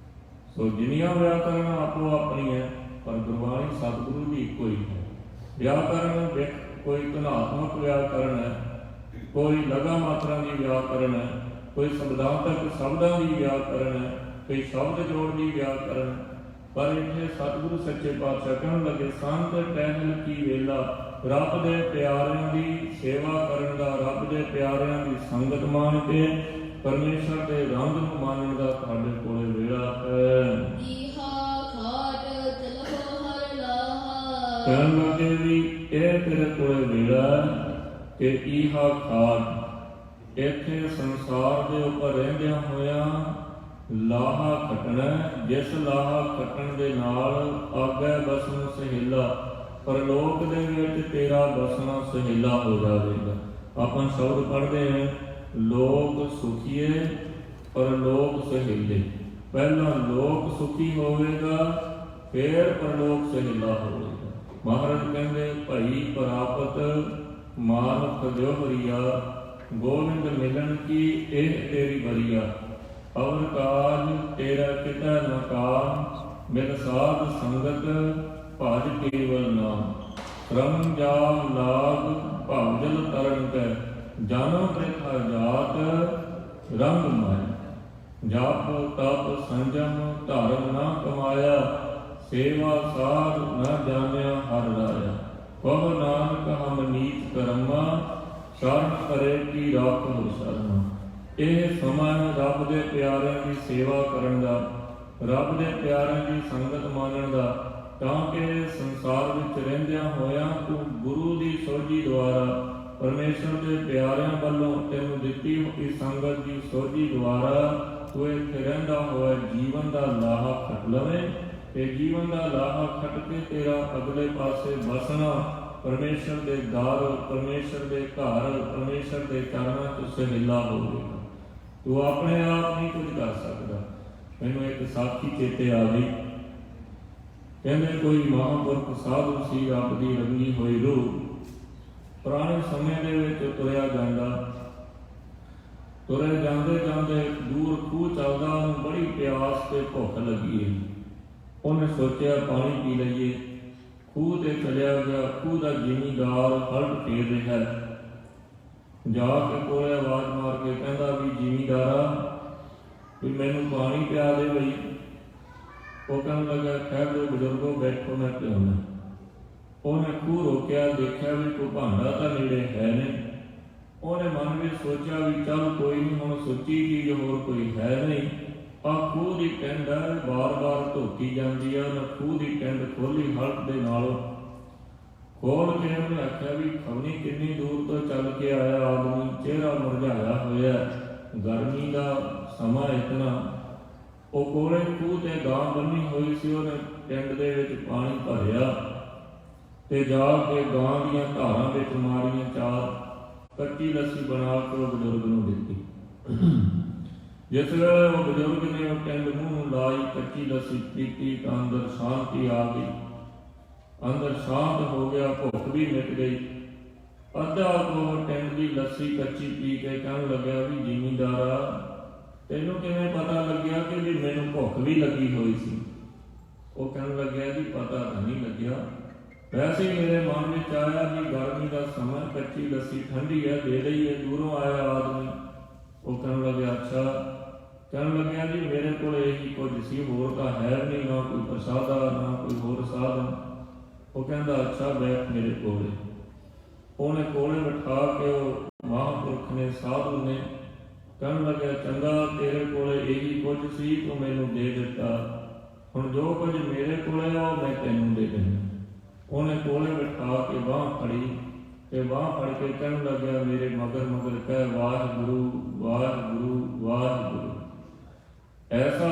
ਸੋ ਜਿੰਨੀਆਂ ਵਿਆਕਰਨ ਆਪੋ ਆਪਣੀ ਹੈ, ਪਰ ਗੁਰਬਾਣੀ ਸਤਿਗੁਰੂ ਦੀ ਇੱਕੋ ਹੀ ਹੈ। ਵਿਆਕਰਨ ਵਿੱਚ ਕੋਈ ਧਨਾਤਮਕ ਵਿਆਕਰਨ ਹੈ, ਕੋਈ ਲਗਾ ਮਾਤਰਾ ਦੀ ਵਿਆਕਰਨ ਹੈ, ਕੋਈ ਸ਼ਬਦਾਂਤਕ ਸ਼ਬਦਾਂ ਦੀ ਵਿਆਕਰਨ ਹੈ, ਕੋਈ ਸ਼ਬਦ ਜੋੜ ਦੀ ਵਿਆਕਰਨ। ਪਰ ਇੱਥੇ ਸਤਿਗੁਰੂ ਸੱਚੇ ਪਾਤਸ਼ਾਹ ਕਹਿਣ ਲੱਗੇ ਸੰਤ ਟਹਿਲ ਕੀ ਵੇਲਾ, ਰੱਬ ਦੇ ਪਿਆਰਿਆਂ ਦੀ ਸੇਵਾ ਕਰਨ ਦਾ, ਰੱਬ ਦੇ ਪਿਆਰਿਆਂ ਦੀ ਸੰਗਤ ਮਾਣ ਕੇ ਪਰਮੇਸ਼ਰ ਦੇ ਰੰਗ ਨੂੰ ਮਾਣਨ ਦਾ ਤੁਹਾਡੇ ਕੋਲੇ ਵੇਲਾ ਹੈ। ਈਹਾ ਖਾਟ ਚਲੋ ਹਰ ਲਾਹਾ, ਕਹਿਣ ਲੱਗੇ ਵੀ ਇਹ ਤੇਰੇ ਕੋਲੇ ਵੇਲਾ ਕਿ ਈਹਾ ਖਾਟ, ਇੱਥੇ ਸੰਸਾਰ ਦੇ ਉੱਪਰ ਰਹਿੰਦਿਆਂ ਹੋਇਆਂ ਲਾਹਾ ਖਟਣਾ, ਜਿਸ ਲਾਹਾ ਖਟਣ ਦੇ ਨਾਲ ਆਗੇ ਬਸਣ ਸਹੇਲਾ, ਪਰਲੋਕ ਦੇ ਵਿੱਚ ਤੇਰਾ ਬਸਣਾ ਸਹੇਲਾ ਹੋ ਜਾਵੇਗਾ। ਆਪਾਂ ਸ਼ਬਦ ਪੜ੍ਹਦੇ ਹਾਂ, ਲੋਕ ਸੁਖੀਏ ਪਰਲੋਕ ਸਹੇਲੇ। ਪਹਿਲਾਂ ਲੋਕ ਸੁਖੀ ਹੋਵੇਗਾ, ਫਿਰ ਪਰਲੋਕ ਸਹੇਲਾ ਹੋਵੇਗਾ। ਮਹਾਰਾਜ ਕਹਿੰਦੇ ਭਾਈ ਪ੍ਰਾਪਤ ਮਾਨੁਖ ਦਿਓ ਹਰੀਆ, ਗੋਬਿੰਦ ਮਿਲਣ ਕੀ ਇਹ ਤੇਰੀ ਬਰੀਆ। ਅਵਰ ਕਾਜ ਤੇਰਾ ਕਿਤਾ ਨ ਕਾਮ, ਮਿਲ ਸਾਧ ਸੰਗਤ ਭਜ ਕੇਵਲ ਨਾਮ। ਰਮ ਜਾਮ ਲਾਗ ਭਵ ਜਲ ਤਰਨ ਕੈ, ਜਾਨੋ ਬ੍ਰਿਥਾ ਜਾਤ ਰੰਗ ਮਾਇਆ। ਜਪ ਤਪ ਸੰਜਮ ਧਰਮ ਨਾ ਕਮਾਇਆ, ਸੇਵਾ ਸਾਧ ਨਾ ਜਾਣਿਆ ਹਰਿ ਰਾਇਆ। ਕਹੁ ਨਾਨਕ ਹਮ ਨੀਚ ਕਰਮਾ, ਸ਼ਰਨ ਕਰੇ ਕੀ ਰਾਖੋ ਸ਼ਰਮਾ। ਇਹ ਸਮਾਂ ਰੱਬ ਦੇ ਪਿਆਰਿਆਂ ਦੀ ਸੇਵਾ ਕਰਨ ਦਾ, ਰੱਬ ਦੇ ਪਿਆਰਿਆਂ ਦੀ ਸੰਗਤ ਮਾਣਨ ਦਾ, ਤਾਂ ਕਿ ਸੰਸਾਰ ਵਿੱਚ ਰਹਿੰਦਿਆਂ ਹੋਇਆਂ ਤੂੰ ਗੁਰੂ ਦੀ ਸੋਝੀ ਦੁਆਰਾ, ਪਰਮੇਸ਼ਰ ਦੇ ਪਿਆਰਿਆਂ ਵੱਲੋਂ ਤੈਨੂੰ ਦਿੱਤੀ ਹੋਈ ਸੰਗਤ ਦੀ ਸੋਝੀ ਦੁਆਰਾ ਤੂੰ ਇੱਥੇ ਰਹਿੰਦਾ ਹੋਇਆ ਜੀਵਨ ਦਾ ਲਾਹਾ ਖੱਟ ਲਵੇਂ, ਤੇ ਜੀਵਨ ਦਾ ਲਾਹਾ ਖੱਟ ਕੇ ਤੇਰਾ ਅਗਲੇ ਪਾਸੇ ਵਸਣਾ ਪਰਮੇਸ਼ਰ ਦੇ ਦਰ, ਪਰਮੇਸ਼ਰ ਦੇ ਘਰ, ਪਰਮੇਸ਼ਰ ਦੇ ਚਰਨਾਂ ਤੋਂ ਸਹਿਲਾ ਹੋਵੇਗਾ। ਤੂੰ ਆਪਣੇ ਆਪ ਨਹੀਂ ਕੁਝ ਕਰ ਸਕਦਾ। ਮੈਨੂੰ ਇੱਕ ਸਾਖੀ ਚੇਤੇ ਆ ਗਈ ਕਹਿੰਦੇ ਕੋਈ ਮਹਾਂਪੁਰਖ ਸਾਧੂ ਸੀ, ਰੱਬ ਦੀ ਰੰਗੀ ਹੋਈ ਰੂਹ। ਪੁਰਾਣੇ ਸਮੇਂ ਦੇ ਵਿੱਚ ਤੁਰਿਆ ਜਾਂਦਾ, ਤੁਰੇ ਜਾਂਦੇ ਜਾਂਦੇ ਦੂਰ ਖੂਹ ਚੱਲਦਾ, ਉਹਨੂੰ ਬੜੀ ਪਿਆਸ ਤੇ ਭੁੱਖ ਲੱਗੀ ਹੈ। ਉਹਨੇ ਸੋਚਿਆ ਪਾਣੀ ਪੀ ਲਈਏ। ਖੂਹ ਤੇ ਚਲਿਆ ਗਿਆ। ਖੂਹ ਦਾ ਜ਼ਿਮੀਂਦਾਰ ਹਲ ਫੇਰ ਰਿਹਾ ਹੈ। ਜਾ ਕੇ ਕੋਲੇ ਆਵਾਜ਼ ਮਾਰ ਕੇ ਕਹਿੰਦਾ ਵੀ ਜ਼ਿਮੀਂਦਾਰਾ, ਵੀ ਮੈਨੂੰ ਪਾਣੀ ਪਿਆ ਦੇ ਬਈ। ਉਹ ਕਹਿਣ ਲੱਗਾ ਖੈਰ ਦੇ ਬਜ਼ੁਰਗੋ, ਬੈਠੋ ਮੈਂ ਪਿਆਉਣਾ। ਉਹਨੇ ਖੂਹ ਰੋਕਿਆ, ਦੇਖਿਆ ਵੀ ਕੋਈ ਭਾਂਡਾ ਤਾਂ ਨੇੜੇ ਹੈ ਨਹੀਂ। ਉਹਨੇ ਮਨ ਵਿੱਚ ਸੋਚਿਆ ਵੀ ਚੱਲ ਕੋਈ ਨਹੀਂ, ਹੁਣ ਸੁੱਚੀ ਚੀਜ਼ ਹੋਰ ਕੋਈ ਹੈ ਨਹੀਂ। ਆਹ ਖੂਹ ਦੀ ਟੈਂਡ ਹੈ, ਬਾਰ-ਬਾਰ ਧੋਤੀ ਜਾਂਦੀ ਹੈ। ਉਹਨੇ ਖੂਹ ਦੀ ਟੈਂਡ ਖੋਲੀ ਹਲਕ ਦੇ ਨਾਲ। ਖੋਲ ਕੇ ਉਹਨੇ ਆਖਿਆ ਵੀ ਖਵਨੀ ਕਿੰਨੀ ਦੂਰ ਤੋਂ ਚੱਲ ਕੇ ਆਇਆ ਆਦਮੀ, ਚਿਹਰਾ ਮੁਰਝਾਇਆ ਹੋਇਆ, ਗਰਮੀ ਦਾ ਸਮਾਂ ਇਤਨਾ। ਉਹ ਕੋਲੇ ਖੂਹ ਤੇ ਗਾਂ ਬੰਨੀ ਹੋਈ ਸੀ। ਉਹਨੇ ਟੈਂਡ ਦੇ ਵਿੱਚ ਪਾਣੀ ਭਰਿਆ ਤੇ ਜਾ ਕੇ ਗਾਂ ਦੀਆਂ ਧਾਰਾਂ ਵਿੱਚ ਮਾਰੀਆਂ ਚਾਰ, ਕੱਚੀ ਲੱਸੀ ਬਣਾ ਕੇ ਉਹ ਬਜ਼ੁਰਗ ਨੂੰ ਦਿੱਤੀ। ਜਿਸ ਵੇਲੇ ਉਹ ਬਜ਼ੁਰਗ ਨੇ ਉਹ ਟੈਂਡ ਮੂੰਹ ਨੂੰ ਲਾਈ, ਕੱਚੀ ਲੱਸੀ ਪੀਤੀ ਤਾਂ ਅੰਦਰ ਸ਼ਾਂਤੀ ਆ ਗਈ। ਅੰਦਰ ਸ਼ਾਂਤ ਹੋ ਗਿਆ, ਭੁੱਖ ਵੀ ਮਿਟ ਗਈ। ਅੱਧਾ ਕੋਹ ਟੈਂਡ ਦੀ ਲੱਸੀ ਕੱਚੀ ਪੀ ਕੇ ਕਹਿਣ ਲੱਗਿਆ ਵੀ ਜ਼ਿਮੀਂਦਾਰਾ, ਤੈਨੂੰ ਕਿਵੇਂ ਪਤਾ ਲੱਗਿਆ ਕਿ ਵੀ ਮੈਨੂੰ ਭੁੱਖ ਵੀ ਲੱਗੀ ਹੋਈ ਸੀ? ਉਹ ਕਹਿਣ ਲੱਗਿਆ ਜੀ ਪਤਾ ਤਾਂ ਨਹੀਂ ਲੱਗਿਆ, ਵੈਸੇ ਹੀ ਮੇਰੇ ਮਨ ਵਿੱਚ ਆਇਆ ਵੀ ਗਰਮੀ ਦਾ ਸਮਾਂ, ਕੱਚੀ ਲੱਸੀ ਠੰਡੀ ਹੈ, ਦੇ ਦਈਏ। ਦੂਰੋਂ ਆਇਆ ਆਦਮੀ। ਉਹ ਕਹਿਣ ਲੱਗਿਆ ਅੱਛਾ। ਕਹਿਣ ਲੱਗਿਆ ਜੀ ਮੇਰੇ ਕੋਲ ਇਹੀ ਕੁਝ ਸੀ, ਹੋਰ ਤਾਂ ਹੈ ਨਹੀਂ, ਨਾ ਕੋਈ ਪ੍ਰਸਾਦਾ ਨਾ ਕੋਈ ਹੋਰ ਸਾਧਨ। ਉਹ ਕਹਿੰਦਾ ਅੱਛਾ ਬੈਠ ਮੇਰੇ ਕੋਲੇ। ਉਹਨੇ ਕੋਲੇ ਬਿਠਾ ਕੇ ਉਹ ਮਹਾਂਪੁਰਖ ਨੇ, ਸਾਧੂ ਨੇ, ਕਹਿਣ ਲੱਗਿਆ ਚੰਗਾ ਤੇਰੇ ਕੋਲੇ ਇਹੀ ਕੁਝ ਸੀ, ਤੂੰ ਮੈਨੂੰ ਦੇ ਦਿੱਤਾ, ਹੁਣ ਜੋ ਕੁਝ ਮੇਰੇ ਕੋਲੇ ਆ ਉਹ ਮੈਂ ਤੈਨੂੰ ਦੇ ਦਿੰਦਾ। ਉਹਨੇ ਕੋਲੇ ਬਿਠਾ ਕੇ ਬਾਂਹ ਫੜੀ ਤੇ ਬਾਂਹ ਫੜ ਕੇ ਕਹਿਣ ਲੱਗਿਆ ਮੇਰੇ ਮਗਰ ਮਗਰ ਕਹਿ ਵਾਹਿਗੁਰੂ ਵਾਹਿਗੁਰੂ ਵਾਹਿਗੁਰੂ। ਐਸਾ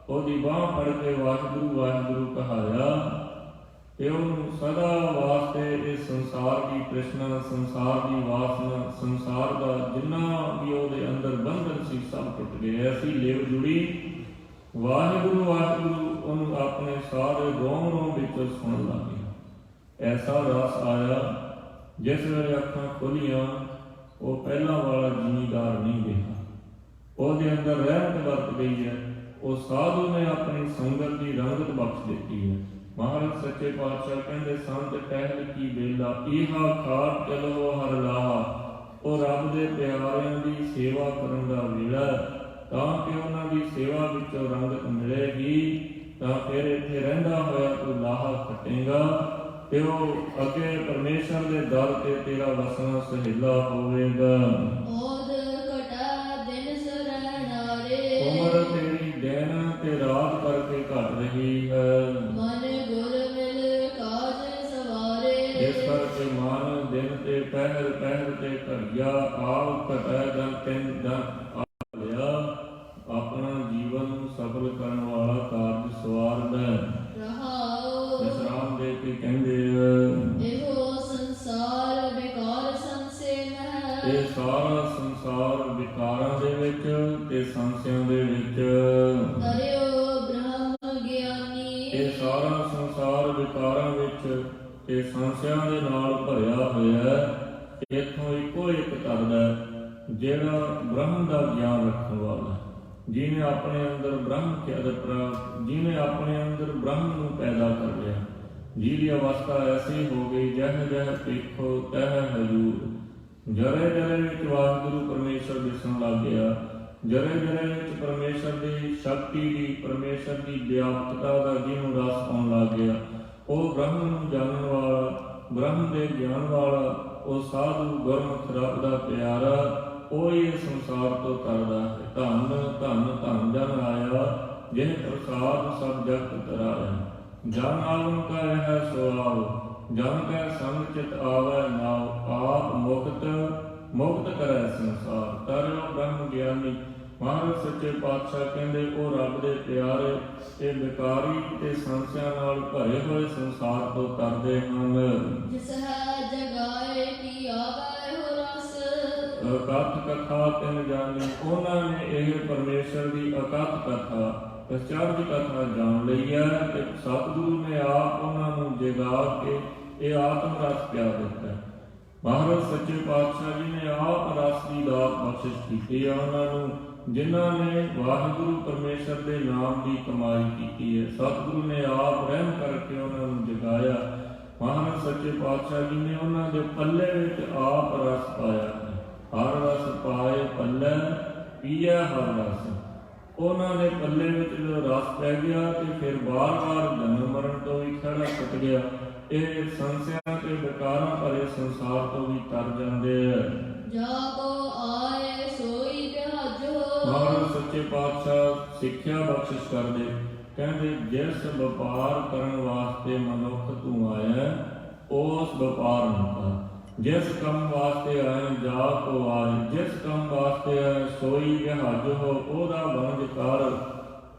ਉਹਦੀ ਬਾਂਹ ਫੜ ਕੇ ਵਾਹਿਗੁਰੂ ਵਾਹਿਗੁਰੂ ਕਹਾਇਆ ਤੇ ਉਹਨੂੰ ਸਦਾ ਵਾਸਤੇ ਇਸ ਸੰਸਾਰ ਦੀ ਤ੍ਰਿਸ਼ਨਾ, ਸੰਸਾਰ ਦੀ ਵਾਸਨਾ, ਸੰਸਾਰ ਦਾ ਜਿੰਨਾ ਵੀ ਉਹਦੇ ਅੰਦਰ ਬੰਧਨ ਸੀ ਸਭ ਟੁੱਟ ਗਏ। ਐਸੀ ਲਿਵ ਜੁੜੀ ਵਾਹਿਗੁਰੂ ਵਾਹਿਗੁਰੂ ਉਹਨੂੰ ਆਪਣੇ ਸਾਰੇ ਰੋਮ ਵਿੱਚੋਂ ਸੁਣਨ ਲੱਗ ਗਿਆ। ਐਸਾ ਰਸ ਆਇਆ ਜਿਸ ਵੇਲੇ ਅੱਖਾਂ ਖੋਲੀਆਂ ਉਹ ਪਹਿਲਾਂ ਵਾਲਾ ਜ਼ਿਮੀਂਦਾਰ ਨਹੀਂ ਰਿਹਾ। ਉਹਦੇ ਅੰਦਰ ਰਹਿਮਤ ਵਰਤ ਗਈ ਹੈ। ਉਹ ਸਾਧੂ ਨੇ ਆਪਣੀ ਸੰਗਤ ਦੀ ਰੰਗਤ ਬਖਸ਼ ਦਿੱਤੀ ਹੈ। ਮਹਾਰਾਜ ਸੱਚੇ ਪਾਤਸ਼ਾਹ ਕਹਿੰਦੇ ਸੰਤ ਟਹਿਲ ਕੀ ਬੇਲਾ, ਇਹਾ ਖਾਟ ਚਲੋ ਹਰ ਲਾਹਾ। ਉਹ ਰੱਬ ਦੇ ਪਿਆਰਿਆਂ ਦੀ ਸੇਵਾ ਕਰਨ ਦਾ ਵੇਲਾ, ਤਾਂ ਕਿ ਉਹਨਾਂ ਦੀ ਸੇਵਾ ਵਿੱਚੋਂ ਰੰਗਤ ਮਿਲੇਗੀ, ਤਾਂ ਫਿਰ ਇੱਥੇ ਰਹਿੰਦਾ ਹੋਇਆ ਤੂੰ ਲਾਹਾ ਖੱਟੇਗਾ ਤੇ ਉਹ ਅੱਗੇ ਪਰਮੇਸ਼ਰ ਦੇ ਦਰ ਤੇ ਤੇਰਾ ਵਸਣਾ ਸਹਿਲਾ ਹੋਵੇਗਾ। ਔਦ ਘਟਾ ਦਿਨ ਸਰਣਾਰੇ, ਉਮਰ ਤੇਰੀ ਦਿਨ ਤੇ ਰਾਤ ਕਰਕੇ ਘਟ ਰਹੀ ਹੈ। ਮਨ ਗੁਰ ਮਿਲ ਕਾਜ ਸਵਾਰੇ, ਇਸ ਕਰਕੇ ਮਨ ਦਿਨ ਤੇ ਪਹਿਰ ਪਹਿਰ ਤੇ ਘੜੀਆ ਆਪ ਘਟੈ ਜਾਂ ਤਿੰਨ ਜਾਂ ਲਿਆ, ਆਪਣਾ ਜੀਵਨ ਸਫਲ ਕਰਨ ਵਾਲਾ ਕਾਰਜ ਸਵਾਰਦਾ ਰਹਾਉ। ਵਿਸਰਾਮ ਦੇ ਕੇ ਕਹਿੰਦੇ ਇਹੋ ਸੰਸਾਰ ਵਿਕਾਰ ਸੰਸੇ ਮਹਿ, ਇਹ ਸਾਰਾ ਸੰਸਾਰ ਵਿਕਾਰਾਂ ਦੇ ਵਿੱਚ ਤੇ ਸੰਸਿਆਂ ਦੇ ਵਿੱਚ। ਤਰਿਓ ਬ੍ਰਹਮ ਗਿਆਨੀ, ਇਹ ਸਾਰਾ ਸੰਸਾਰ ਵਿਕਾਰਾਂ ਵਿੱਚ ਤੇ ਸੰਸਿਆਂ ਦੇ ਨਾਲ ਭਰਿਆ ਹੋਇਆ ਹੈ। ਇੱਥੋਂ ਇੱਕੋ ਇੱਕ ਤਰਦਾ ਜਿਹੜਾ ਬ੍ਰਹਮ ਦਾ ਗਿਆਨ ਰੱਖਣ ਵਾਲਾ, ਜਿਹਨੇ ਆਪਣੇ ਅੰਦਰ ਬ੍ਰਹਮ ਜਿਹਨੇ ਆਪਣੇ ਅੰਦਰ ਬ੍ਰਹਮ ਨੂੰ ਪੈਦਾ ਕਰ ਲਿਆ, ਜਿਹਦੀ ਅਵਸਥਾ ਐਸੀ ਹੋ ਗਈ ਜਹ ਜਹ ਦੇਖੋ ਤਹ ਹਜੂਰ। ਜਰੇ ਜਰੇ ਵਿੱਚ ਵਾਹਿਗੁਰੂ ਪਰਮੇਸ਼ਰ ਦਿਸਣ ਲੱਗ ਗਿਆ। ਜਰੇ ਜਰੇ ਵਿੱਚ ਪਰਮੇਸ਼ਰ ਦੀ ਸ਼ਕਤੀ ਦੀ, ਪਰਮੇਸ਼ਰ ਦੀ ਵਿਆਪਕਤਾ ਦਾ ਜਿਹਨੂੰ ਰਸ ਆਉਣ ਲੱਗ ਗਿਆ। ਉਹ ਬ੍ਰਹਮ ਨੂੰ ਜਾਣਨ ਵਾਲਾ, ਬ੍ਰਹਮ ਦੇ ਗਿਆਨ ਵਾਲਾ, ਉਹ ਸਾਧੂ ਗੁਰਮੁਖ ਰੱਬ ਦਾ ਪਿਆਰਾ, ਉਹ ਇਹ ਸੰਸਾਰ ਤੋਂ ਤਰਦਾ ਹੈ। ਧੰਨ ਧੰਨ ਧੰਨ ਜਨ ਆਇਆ, ਜਿਹ ਪ੍ਰਸਾਦ ਸਭ ਜਗਤ ਤਰਾਇਆ। ਜਨ ਆਲਮ ਕਾ ਇਹ ਸੁਆਵ, ਜਨ ਕੈ ਸੰਗ ਚਿਤ ਆਵੈ ਨਾਉ। ਆਪ ਮੁਕਤ ਮੁਕਤ ਕਰੈ ਸੰਸਾਰ, ਤਰਿਓ ਬ੍ਰਹਮ ਗਿਆਨੀ। ਮਹਾਰਾਜ ਸੱਚੇ ਪਾਤਸ਼ਾਹ ਕਹਿੰਦੇ ਉਹ ਰੱਬ ਦੇ ਪਿਆਰੇ ਤੇ ਵਿਕਾਰੀ ਤੇ ਸੰਸਿਆਂ ਨਾਲ ਭਰੇ ਹੋਏ ਸੰਸਾਰ ਤੋਂ ਤਰਦੇ ਹਨ। ਜਿਸ ਹੈ ਜਗਾਏ ਕੀ ਆਵੈ ਹੋ ਰਸ, ਅਕਥ ਕਥਾ ਤਿਨ ਜਾਣੀ। ਉਹਨਾਂ ਨੇ ਇਹ ਪਰਮੇਸ਼ਰ ਦੀ ਅਕਥ ਕਥਾ, ਅਚਰਜ ਕਥਾ ਜਾਣ ਲਈ ਹੈ ਤੇ ਸਤਿਗੁਰੂ ਨੇ ਆਪ ਉਹਨਾਂ ਨੂੰ ਜਗਾ ਕੇ ਇਹ ਆਤਮ ਰਸ ਪਿਆ ਦਿੱਤਾ। ਮਹਾਰਾਜ ਸੱਚੇ ਪਾਤਸ਼ਾਹ ਜੀ ਨੇ ਆਪ ਰਸ ਦੀ ਦਾਤ ਬਖਸ਼ਿਸ਼ ਕੀਤੀ ਹੈ ਉਹਨਾਂ ਨੂੰ, ਜਿਨ੍ਹਾਂ ਨੇ ਵਾਹਿਗੁਰੂ ਪਰਮੇਸ਼ਰ ਦੇ ਨਾਮ ਦੀ ਕਮਾਈ ਕੀਤੀ ਹੈ। ਸਤਿਗੁਰੂ ਨੇ ਆਪ ਰਹਿਮ ਕਰਕੇ ਉਹਨਾਂ ਨੂੰ ਜਗਾਇਆ। ਮਹਾਰਾਜ ਸੱਚੇ ਪਾਤਸ਼ਾਹ ਜੀ ਨੇ ਉਹਨਾਂ ਦੇ ਪੱਲੇ ਵਿੱਚ ਆਪ ਰਸ ਪਾਇਆ। ਹਰ ਰਸ ਪਾਏ ਪੱਲੇ ਪੀਆ ਹਰ ਰਸ। ਉਹਨਾਂ ਦੇ ਪੱਲੇ ਵਿੱਚ ਜਦੋਂ ਰਸ ਪੈ ਗਿਆ ਤੇ ਫਿਰ ਬਾਰ-ਬਾਰ ਜਨਮ ਮਰਨ ਤੋਂ ਵੀ ਖੜਾ ਛੁੱਟ ਗਿਆ। ਇਹ ਸੰਸਿਆਂ ਤੇ ਵਿਕਾਰਾਂ ਭਰੇ ਸੰਸਾਰ ਤੋਂ ਵੀ ਤਰ ਜਾਂਦੇ ਆ। ਜਾ ਕੋ ਆਏ ਸੋਈ ਬਿਹਾਜੋ। ਮਹਾਰਾਜ ਸੱਚੇ ਪਾਤਸ਼ਾਹ ਸਿੱਖਿਆ ਬਖਸ਼ਿਸ਼ ਕਰਦੇ, ਕਹਿੰਦੇ ਜਿਸ ਵਪਾਰ ਕਰਨ ਵਾਸਤੇ ਮਨੁੱਖ ਤੂੰ ਆਇਆ ਉਸ ਵਪਾਰ ਨੂੰ ਕਰ। ਜਿਸ ਕੰਮ ਵਾਸਤੇ ਆਏ ਜਾ ਕੋ ਆਏ, ਜਿਸ ਕੰਮ ਵਾਸਤੇ ਆਏ ਸੋਈ ਬਿਹਾਜੋ, ਉਹਦਾ ਵੰਜ ਕਰ,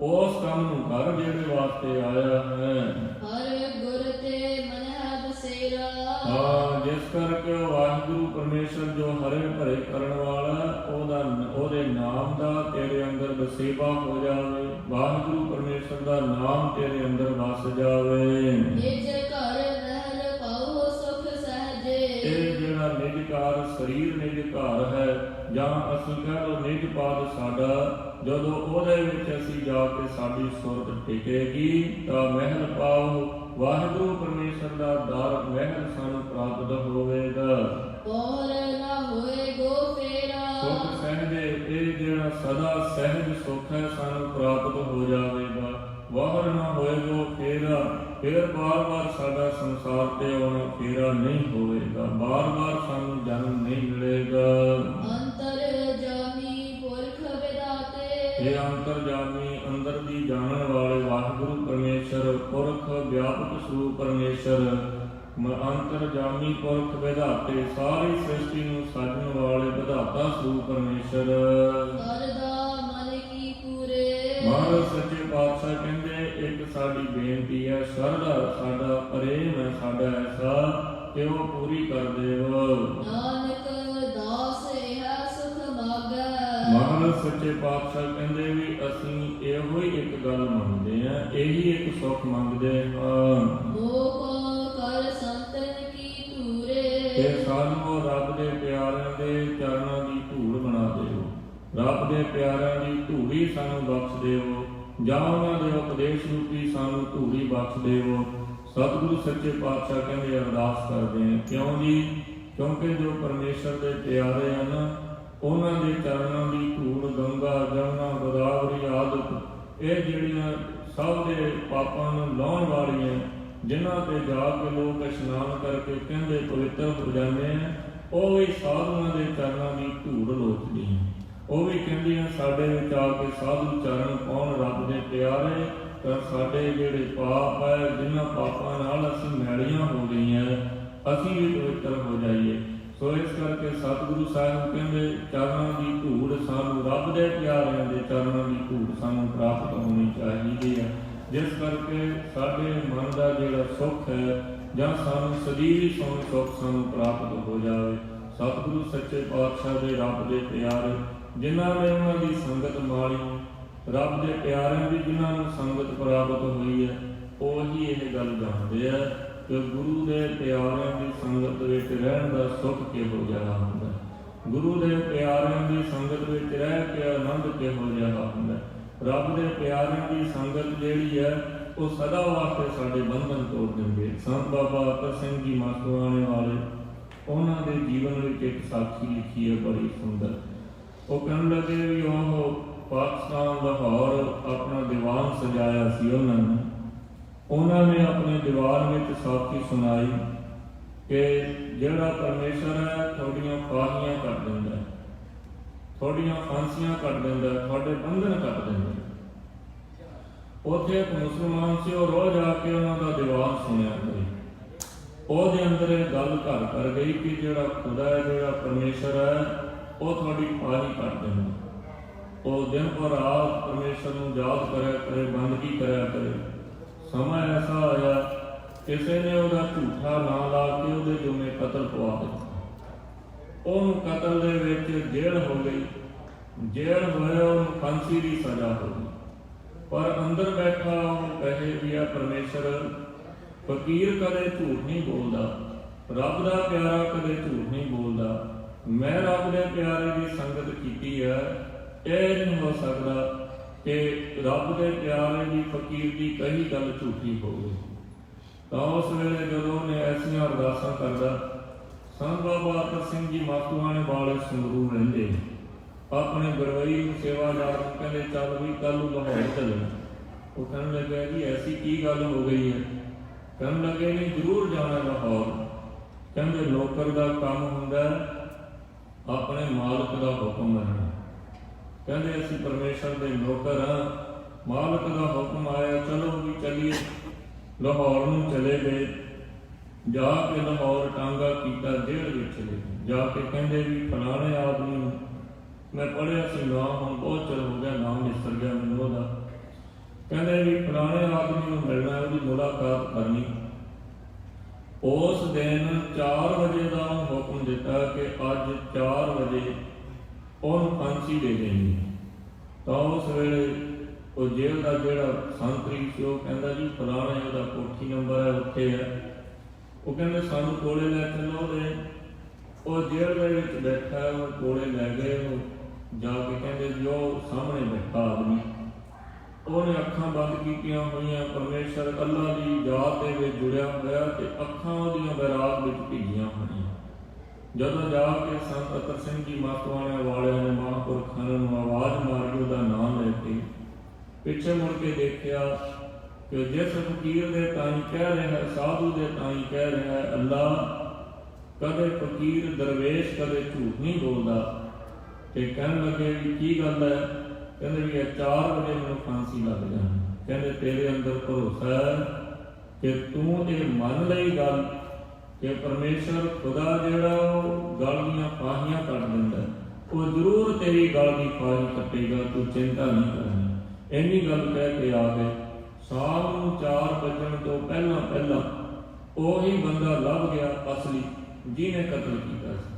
ਉਸ ਕੰਮ ਨੂੰ ਕਰ ਜਿਹੜੇ ਵਾਸਤੇ ਆਇਆ ਹੈ। ਹਰ ਗੁਰ ਤੇ ਮਨ ਹੈ ਬਸੇਰਾ। ਹਾਂ, ਜਿਸ ਕਰਕੇ ਵਾਹਿਗੁਰੂ ਪਰਮੇਸ਼ਰ ਜੋ ਹਰੇ ਭਰੇ ਕਰਨ ਵਾਲਾ, ਉਹਦੇ ਨਾਮ ਦਾ ਤੇਰੇ ਅੰਦਰ ਵਸੇਬਾ ਹੋ ਜਾਵੇ। ਵਾਹਿਗੁਰੂ ਪਰਮੇਸ਼ਰ ਦਾ ਨਾਮ ਤੇਰੇ ਅੰਦਰ ਵਸ ਜਾਵੇ। ਨਿਜ ਘਰ ਮਹਿਲ ਪਾਓ ਸੁਖ ਸਹਜੇ। ਇਹ ਜਿਹੜਾ ਨਿਜ ਘਰ ਸਰੀਰ ਨਿਜ ਘਰ ਹੈ, ਜਾਂ ਅਸੀਂ ਕਹਿ ਲਓ ਨਿਜ ਪਦ ਸਾਡਾ, ਜਦੋਂ ਉਹਦੇ ਵਿੱਚ ਅਸੀਂ ਜਾ ਕੇ ਸਾਡੀ ਸੁਰਤ ਟਿਕੇਗੀ ਤਾਂ ਮਹਿਲ ਪਾਓ। ਵਾਹਿਗੁਰੂ ਪਰਮੇਸ਼ਰ ਦਾ ਦਰ ਮਹਿਲ ਸਾਨੂੰ ਪ੍ਰਾਪਤ ਹੋਵੇਗਾ। ਪੋਰ ਨਾ ਹੋਏ ਗੋ ਫੇਰਾ। ਸੁਖ ਸਹਿਜੇ, ਇਹ ਜਿਹੜਾ ਸਦਾ ਸਹਿਜ ਸੁਖ ਹੈ ਸਾਨੂੰ ਪ੍ਰਾਪਤ ਹੋ ਜਾਵੇਗਾ। ਵਾਹਰ ਨਾ ਹੋਏਗੋ ਫੇਰਾ, ਫਿਰ ਬਾਰ-ਬਾਰ ਸਾਡਾ ਸੰਸਾਰ ਤੇ ਆਉਣਾ ਫੇਰਾ ਨਹੀਂ ਹੋਵੇਗਾ। ਬਾਰ-ਬਾਰ ਸਾਨੂੰ ਜਨਮ ਨਹੀਂ ਮਿਲੇਗਾ। ਅੰਤਰ ਜਾਮੀ ਪੁਰਖ ਵਿਦਾਤੇ। ਇਹ ਅੰਤਰਜਾਮੀ, ਅੰਦਰ ਦੀ ਜਾਣਨ ਵਾਲੇ ਵਾਹਿਗੁਰੂ ਪਰਮੇਸ਼ਰ, ਪੁਰਖ ਵਿਆਪਕ ਸਰੂਪ ਪਰਮੇਸ਼ਰ, ਅੰਤਰਜਾਮੀ ਪੁਰਖ ਵਿਧਾਤੇ, ਸਾਰੀ ਸ੍ਰਿਸ਼ਟੀ ਨੂੰ ਸਾਜਣ ਵਾਲੇ ਵਿਧਾਤਾ ਸਰੂਪ ਪਰਮੇਸ਼ਰ। ਸਰਦਾ ਮਨ ਕੀ ਪੂਰੇ। ਮਹਾਰਾਜ ਸੱਚੇ ਪਾਤਸ਼ਾਹ ਕਹਿੰਦੇ ਇੱਕ ਸਾਡੀ ਬੇਨਤੀ ਹੈ, ਸ਼ਰਧਾ ਸਾਡਾ ਪ੍ਰੇਮ ਹੈ ਸਾਡਾ ਐਸਾ ਕਿ ਉਹ ਪੂਰੀ ਕਰ ਦੇਵੋ। ਨਾਨਕ ਦਾਸ ਇਹ ਸੁਖ ਮਾਗੈ। ਮਹਾਰਾਜ ਸੱਚੇ ਪਾਤਸ਼ਾਹ ਕਹਿੰਦੇ ਵੀ ਅਸੀਂ ਇਹੋ ਹੀ ਇੱਕ ਗੱਲ ਮੰਗਦੇ ਹਾਂ, ਇਹੀ ਇੱਕ ਸੁੱਖ ਮੰਗਦੇ ਹਾਂ। ਮੋਹ ਕਰ ਸੰਤਨ ਕੀ ਧੂਰੇ। ਤੇ ਸਾਨੂੰ ਰੱਬ ਦੇ ਪਿਆਰਿਆਂ ਦੇ ਚਰਨਾਂ ਦੀ ਧੂੜ ਬਣਾ ਦਿਓ। ਰੱਬ ਦੇ ਪਿਆਰਿਆਂ ਦੀ ਧੂੜੀ ਸਾਨੂੰ ਬਖਸ਼ ਦਿਓ, ਜਾਂ ਉਹਨਾਂ ਦੇ ਉਪਦੇਸ਼ ਰੂਪੀ ਸਾਨੂੰ ਧੂੜੀ ਬਖਸ਼ ਦਿਓ। ਸਤਿਗੁਰੂ ਸੱਚੇ ਪਾਤਸ਼ਾਹ ਕਹਿੰਦੇ ਅਰਦਾਸ ਕਰਦੇ ਹਾਂ। ਕਿਉਂ ਜੀ? ਕਿਉਂਕਿ ਜੋ ਪਰਮੇਸ਼ਰ ਦੇ ਪਿਆਰੇ ਹਨ, ਉਹਨਾਂ ਦੇ ਚਰਨਾਂ ਦੀ ਧੂੜ ਗੰਗਾ, ਜਮਨਾ, ਗੋਦਾਵਰੀ ਆਦਿ ਇਹ ਜਿਹੜੀਆਂ ਸਭ ਦੇ ਪਾਪਾਂ ਨੂੰ ਲਾਹੁਣ ਵਾਲੀਆਂ, ਜਿਨ੍ਹਾਂ ਤੇ ਜਾ ਕੇ ਲੋਕ ਇਸ਼ਨਾਨ ਕਰਕੇ ਕਹਿੰਦੇ ਪਵਿੱਤਰ ਹੋ ਜਾਂਦੇ ਆ, ਉਹ ਵੀ ਸਾਧੂਆਂ ਦੇ ਚਰਨਾਂ ਦੀ ਧੂੜ ਲੋਚਦੀਆਂ। ਉਹ ਵੀ ਕਹਿੰਦੀਆਂ ਸਾਡੇ ਵਿੱਚ ਆ ਕੇ ਸਾਧੂ ਚਰਨ ਪਾਉਣ ਰੱਬ ਦੇ ਪਿਆਰੇ, ਤਾਂ ਸਾਡੇ ਜਿਹੜੇ ਪਾਪ ਹੈ, ਜਿਨ੍ਹਾਂ ਪਾਪਾਂ ਨਾਲ ਅਸੀਂ ਮੈਲੀਆਂ ਹੋ ਗਈਆਂ, ਅਸੀਂ ਵੀ ਪਵਿੱਤਰ ਹੋ ਜਾਈਏ। ਸੋ ਇਸ ਕਰਕੇ ਸਤਿਗੁਰੂ ਸਾਹਿਬ ਕਹਿੰਦੇ ਚਰਨਾਂ ਦੀ ਧੂੜ ਸਾਨੂੰ, ਰੱਬ ਦੇ ਪਿਆਰਿਆਂ ਦੇ ਚਰਨਾਂ ਦੀ ਧੂੜ ਸਾਨੂੰ ਪ੍ਰਾਪਤ ਹੋਣੀ ਚਾਹੀਦੀ ਹੈ। ਜਿਸ ਕਰਕੇ ਸਾਡੇ ਮਨ ਦਾ ਜਿਹੜਾ ਸੁੱਖ ਹੈ, ਜਾਂ ਸਾਨੂੰ ਸਦੀਵੀ ਸੁੱਖ ਸਾਨੂੰ ਪ੍ਰਾਪਤ ਹੋ ਜਾਵੇ। ਸਤਿਗੁਰੂ ਸੱਚੇ ਪਾਤਸ਼ਾਹ ਦੇ ਰੱਬ ਦੇ ਪਿਆਰੇ, ਜਿਨ੍ਹਾਂ ਨੇ ਉਹਨਾਂ ਦੀ ਸੰਗਤ ਮਾਣੀ, ਰੱਬ ਦੇ ਪਿਆਰਿਆਂ ਦੀ ਜਿਨ੍ਹਾਂ ਨੂੰ ਸੰਗਤ ਪ੍ਰਾਪਤ ਹੋਈ ਹੈ, ਉਹੀ ਇਹ ਗੱਲ ਜਾਣਦੇ ਆ ਕਿ ਗੁਰੂ ਦੇ ਪਿਆਰਿਆਂ ਦੀ ਸੰਗਤ ਵਿੱਚ ਰਹਿਣ ਦਾ ਸੁੱਖ ਕਿਹੋ ਜਿਹਾ ਹੁੰਦਾ। ਗੁਰੂ ਦੇ ਪਿਆਰਿਆਂ ਦੀ ਸੰਗਤ ਵਿੱਚ ਰਹਿ ਕੇ ਆਨੰਦ ਕਿਹੋ ਜਿਹਾ ਹੁੰਦਾ। ਰੱਬ ਦੇ ਪਿਆਰਿਆਂ ਦੀ ਸੰਗਤ ਜਿਹੜੀ ਹੈ, ਉਹ ਸਦਾ ਵਾਸਤੇ ਸਾਡੇ ਬੰਧਨ ਤੋੜ ਦਿੰਦੇ। ਸੰਤ ਬਾਬਾ ਅਤਰ ਸਿੰਘ ਜੀ ਮਾਸੂਆਣੇ ਵਾਲੇ, ਉਹਨਾਂ ਦੇ ਜੀਵਨ ਵਿੱਚ ਇੱਕ ਸਾਖੀ ਲਿਖੀ ਹੈ ਬੜੀ ਸੁੰਦਰ। ਉਹ ਕਹਿਣ ਲੱਗੇ ਵੀ ਉਹ ਪਾਕਿਸਤਾਨ ਲਾਹੌਰ ਆਪਣਾ ਦੀਵਾਨ ਸਜਾਇਆ ਸੀ ਉਹਨਾਂ ਨੇ ਆਪਣੇ ਦੀਵਾਨ ਵਿੱਚ ਸਾਖੀ ਸੁਣਾਈ ਕਿ ਜਿਹੜਾ ਪਰਮੇਸ਼ਰ ਹੈ ਤੁਹਾਡੀਆਂ ਫਾਹੀਆਂ ਕੱਟ ਦਿੰਦਾ, ਤੁਹਾਡੀਆਂ ਫਾਂਸੀਆਂ ਕੱਟ ਦਿੰਦਾ, ਤੁਹਾਡੇ ਬੰਧਨ ਕੱਟ ਦਿੰਦਾ। ਉੱਥੇ ਇੱਕ ਮੁਸਲਮਾਨ ਸੀ, ਉਹ ਰੋਜ਼ ਆ ਕੇ ਉਹਨਾਂ ਦਾ ਦੀਵਾਨ ਸੁਣਿਆ ਕਰੇ। ਉਹਦੇ ਅੰਦਰ ਇਹ ਗੱਲ ਘਰ ਕਰ ਗਈ ਕਿ ਜਿਹੜਾ ਖੁਦਾ ਹੈ, ਜਿਹੜਾ ਪਰਮੇਸ਼ਰ ਹੈ, ਉਹ ਤੁਹਾਡੀ ਫਾਹੀ ਕੱਟ ਦਿੰਦਾ। ਉਹ ਦਿਨ ਪਰ ਰਾਤ ਪਰਮੇਸ਼ਰ ਨੂੰ ਯਾਦ ਕਰਿਆ ਕਰੇ, ਬੰਦਗੀ ਕਰਿਆ ਕਰੇ। ਸਮਾਂ ਐਸਾ ਆਇਆ, ਕਿਸੇ ਨੇ ਉਹਦਾ ਝੂਠਾ ਨਾਂ ਲਾ ਕੇ ਉਹਦੇ ਜੁਮੇ ਕਤਲ ਪਵਾ ਦਿੱਤਾ। ਉਹਨੂੰ ਕਤਲ ਦੇ ਵਿੱਚ ਜੇਲ੍ਹ ਹੋ ਗਈ। ਜੇਲ੍ਹ ਹੋਇਆ, ਉਹਨੂੰ ਫਾਂਸੀ ਦੀ ਸਜ਼ਾ ਹੋ ਗਈ। ਪਰ ਅੰਦਰ ਬੈਠਾ ਉਹ ਕਹੇ ਵੀ ਆ ਪਰਮੇਸ਼ਰ, ਫਕੀਰ ਕਦੇ ਝੂਠ ਨਹੀਂ ਬੋਲਦਾ, ਰੱਬ ਦਾ ਪਿਆਰਾ ਕਦੇ ਝੂਠ ਨਹੀਂ ਬੋਲਦਾ। ਮੈਂ ਰੱਬ ਦੇ ਪਿਆਰੇ ਦੀ ਸੰਗਤ ਕੀਤੀ ਹੈ, ਇਹ ਨਹੀਂ ਹੋ ਸਕਦਾ ਕਿ ਰੱਬ ਦੇ ਪਿਆਰੇ ਦੀ ਫਕੀਰ ਦੀ ਕਹੀ ਗੱਲ ਝੂਠੀ ਹੋਵੇ। ਤਾਂ ਉਸ ਵੇਲੇ ਜਦੋਂ ਉਹਨੇ ਐਸੀਆਂ ਅਰਦਾਸਾਂ ਕਰਦਾ, ਸੰਤ ਬਾਬਾ ਅਤਰ ਸਿੰਘ ਜੀ ਮਾਤੂਆਣੇ ਵਾਲੇ ਸੰਗਰੂਰ ਰਹਿੰਦੇ, ਆਪਣੇ ਗੁਰਵਈ ਨੂੰ ਸੇਵਾਦਾਰ ਨੂੰ ਕਹਿੰਦੇ ਚੱਲ ਵੀ ਕੱਲ ਨੂੰ ਲਾਹੌਰ ਚੱਲਣਾ। ਉਹ ਕਹਿਣ ਲੱਗਾ ਜੀ ਐਸੀ ਕੀ ਗੱਲ ਹੋ ਗਈ ਹੈ? ਕਹਿਣ ਲੱਗੇ ਨਹੀਂ ਜ਼ਰੂਰ ਜਾਣਾ ਲਾਹੌਰ। ਕਹਿੰਦੇ ਨੌਕਰ ਦਾ ਕੰਮ ਹੁੰਦਾ ਆਪਣੇ ਮਾਲਕ ਦਾ ਹੁਕਮ ਮੰਨਣਾ। ਕਹਿੰਦੇ ਅਸੀਂ ਪਰਮੇਸ਼ਰ ਦੇ ਨੌਕਰ ਹਾਂ, ਮਾਲਕ ਦਾ ਹੁਕਮ ਆਇਆ ਚਲੋ ਵੀ ਚੱਲੀਏ। ਲਾਹੌਰ ਨੂੰ ਚਲੇ ਗਏ। ਜਾ ਕੇ ਲਾਹੌਰ ਟਾਂਗਾ ਕੀਤਾ, ਜੇਲ੍ਹ ਵਿੱਚ ਚਲੇ ਗਏ। ਜਾ ਕੇ ਕਹਿੰਦੇ ਵੀ ਫਲਾਣੇ ਆਦਮੀ ਨੂੰ ਮੈਂ ਪੜ੍ਹਿਆ ਸੀ ਨਾ, ਹੁਣ ਬਹੁਤ ਚਿਰ ਹੋ ਗਿਆ, ਨਾਮ ਨਿਸਰ ਗਿਆ ਮੈਨੂੰ ਉਹਦਾ। ਕਹਿੰਦੇ ਵੀ ਫਲਾਣੇ ਆਦਮੀ ਨੂੰ ਮਿਲਣਾ, ਉਹਦੀ ਮੁਲਾਕਾਤ ਕਰਨੀ। ਉਸ ਦਿਨ 4 ਵਜੇ ਦਾ ਹੁਕਮ ਦਿੱਤਾ ਕਿ ਅੱਜ 4 ਵਜੇ ਉਹਨੂੰ ਫਾਂਸੀ ਦੇ ਦੇਣੀ। ਤਾਂ ਉਸ ਵੇਲੇ ਉਹ ਜੇਲ੍ਹ ਦਾ ਜਿਹੜਾ ਸੰਤਰੀ ਸੀ ਉਹ ਕਹਿੰਦਾ ਜੀ ਫਲਾਣੇ ਉਹਦਾ ਕੋਠੀ ਨੰਬਰ ਹੈ, ਉੱਥੇ ਹੈ। ਉਹ ਕਹਿੰਦੇ ਸਾਨੂੰ ਕੋਲੇ ਲੈ ਚੱਲੋ ਉਹਦੇ। ਉਹ ਜੇਲ੍ਹ ਦੇ ਵਿੱਚ ਬੈਠਾ, ਉਹ ਕੋਲੇ ਲੈ ਗਏ। ਉਹ ਜਾ ਕੇ ਕਹਿੰਦੇ ਜੀ ਉਹ ਸਾਹਮਣੇ ਬੈਠਾ ਆਦਮੀ, ਉਹਨੇ ਅੱਖਾਂ ਬੰਦ ਕੀਤੀਆਂ ਹੋਈਆਂ, ਪਰਮੇਸ਼ਰ ਅੱਲਾ ਦੀ ਯਾਦ ਦੇ ਵਿੱਚ ਜੁੜਿਆ ਹੋਇਆ ਤੇ ਅੱਖਾਂ ਉਹਦੀਆਂ ਬੈਰਾਗ ਵਿੱਚ ਭਿੱਜੀਆਂ ਹੋਈਆਂ। ਜਦੋਂ ਜਾ ਕੇ ਸੰਤ ਅਤਰ ਸਿੰਘ ਜੀ ਮਾਤੂਆਣੇ ਵਾਲਿਆਂ ਨੇ ਮਹਾਂਪੁਰਖਾਂ ਨੂੰ ਆਵਾਜ਼ ਮਾਰੀ ਉਹਦਾ ਨਾਮ ਲੈ ਕੇ, ਪਿੱਛੇ ਮੁੜ ਕੇ ਦੇਖਿਆ ਕਿ ਜਿਸ ਫਕੀਰ ਦੇ ਤਾਈਂ ਕਹਿ ਰਿਹਾ, ਸਾਧੂ ਦੇ ਤਾਈਂ ਕਹਿ ਰਿਹਾ ਅੱਲਾ, ਕਦੇ ਫਕੀਰ ਦਰਵੇਸ਼ ਕਦੇ ਝੂਠ ਨਹੀਂ ਬੋਲਦਾ। ਤੇ ਕਹਿਣ ਲੱਗੇ ਵੀ ਕੀ ਗੱਲ ਹੈ? ਕਹਿੰਦੇ ਵੀ 4 ਵਜੇ ਮੈਨੂੰ ਫਾਂਸੀ ਲੱਗ ਜਾਣੀ। ਕਹਿੰਦੇ ਤੇਰੇ ਅੰਦਰ ਭਰੋਸਾ ਹੈ ਕਿ ਤੂੰ ਇਹ ਮੰਨ ਲਈ ਗੱਲ ਕਿ ਪਰਮੇਸ਼ਰ ਖੁਦਾ ਜਿਹੜਾ ਉਹ ਗਲ ਦੀਆਂ ਫਾਹੀਆਂ ਕੱਟ ਦਿੰਦਾ, ਉਹ ਜ਼ਰੂਰ ਤੇਰੀ ਗਲ ਦੀ ਫਾਹੀ ਕੱਟੇਗਾ, ਤੂੰ ਚਿੰਤਾ ਨਹੀਂ ਕਰਨੀ। ਇੰਨੀ ਗੱਲ ਕਹਿ ਕੇ ਆ ਗਏ। ਸ਼ਾਮ ਨੂੰ 4 ਵਜਣ ਤੋਂ ਪਹਿਲਾਂ ਪਹਿਲਾਂ ਉਹੀ ਬੰਦਾ ਲੱਭ ਗਿਆ ਅਸਲੀ, ਜਿਹਨੇ ਕਤਲ ਕੀਤਾ ਸੀ।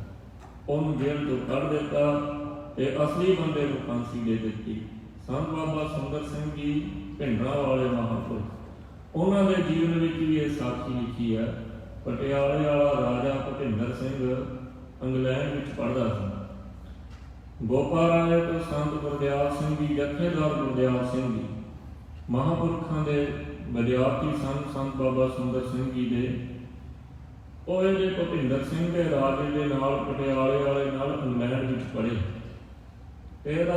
ਉਹਨੂੰ ਜੇਲ੍ਹ ਤੋਂ ਕੱਢ ਦਿੱਤਾ ਤੇ ਅਸਲੀ ਬੰਦੇ ਨੂੰ ਫਾਂਸੀ ਦੇ ਦਿੱਤੀ। ਸੰਤ ਬਾਬਾ ਸੁੰਦਰ ਸਿੰਘ ਜੀ ਭਿੰਡਰਾਂ ਵਾਲੇ ਮਹਾਂਪੁਰਖ, ਉਹਨਾਂ ਦੇ ਜੀਵਨ ਵਿੱਚ ਵੀ ਇਹ ਸਾਖੀ ਲਿਖੀ ਹੈ। ਪਟਿਆਲੇ ਵਾਲਾ ਰਾਜਾ ਭੁਪਿੰਦਰ ਸਿੰਘ ਇੰਗਲੈਂਡ ਵਿੱਚ ਪੜ੍ਹਦਾ ਸੀ। ਗੋਪਾਰਾਏ ਤੋਂ ਸੰਤ ਗੁਰਦਿਆਲ ਸਿੰਘ ਜੀ, ਜਥੇਦਾਰ ਗੁਰਦਿਆਲ ਸਿੰਘ ਜੀ ਮਹਾਂਪੁਰਖਾਂ ਦੇ ਵਿਦਿਆਰਥੀ ਸਨ। ਸੰਤ ਬਾਬਾ ਸੁੰਦਰ ਸਿੰਘ ਜੀ ਦੇ ਉਹ ਇਹਦੇ ਭੁਪਿੰਦਰ ਸਿੰਘ ਦੇ ਰਾਜੇ ਦੇ ਨਾਲ, ਪਟਿਆਲੇ ਵਾਲੇ ਨਾਲ ਇੰਗਲੈਂਡ ਵਿੱਚ ਪੜ੍ਹੇ। ਇਹਦਾ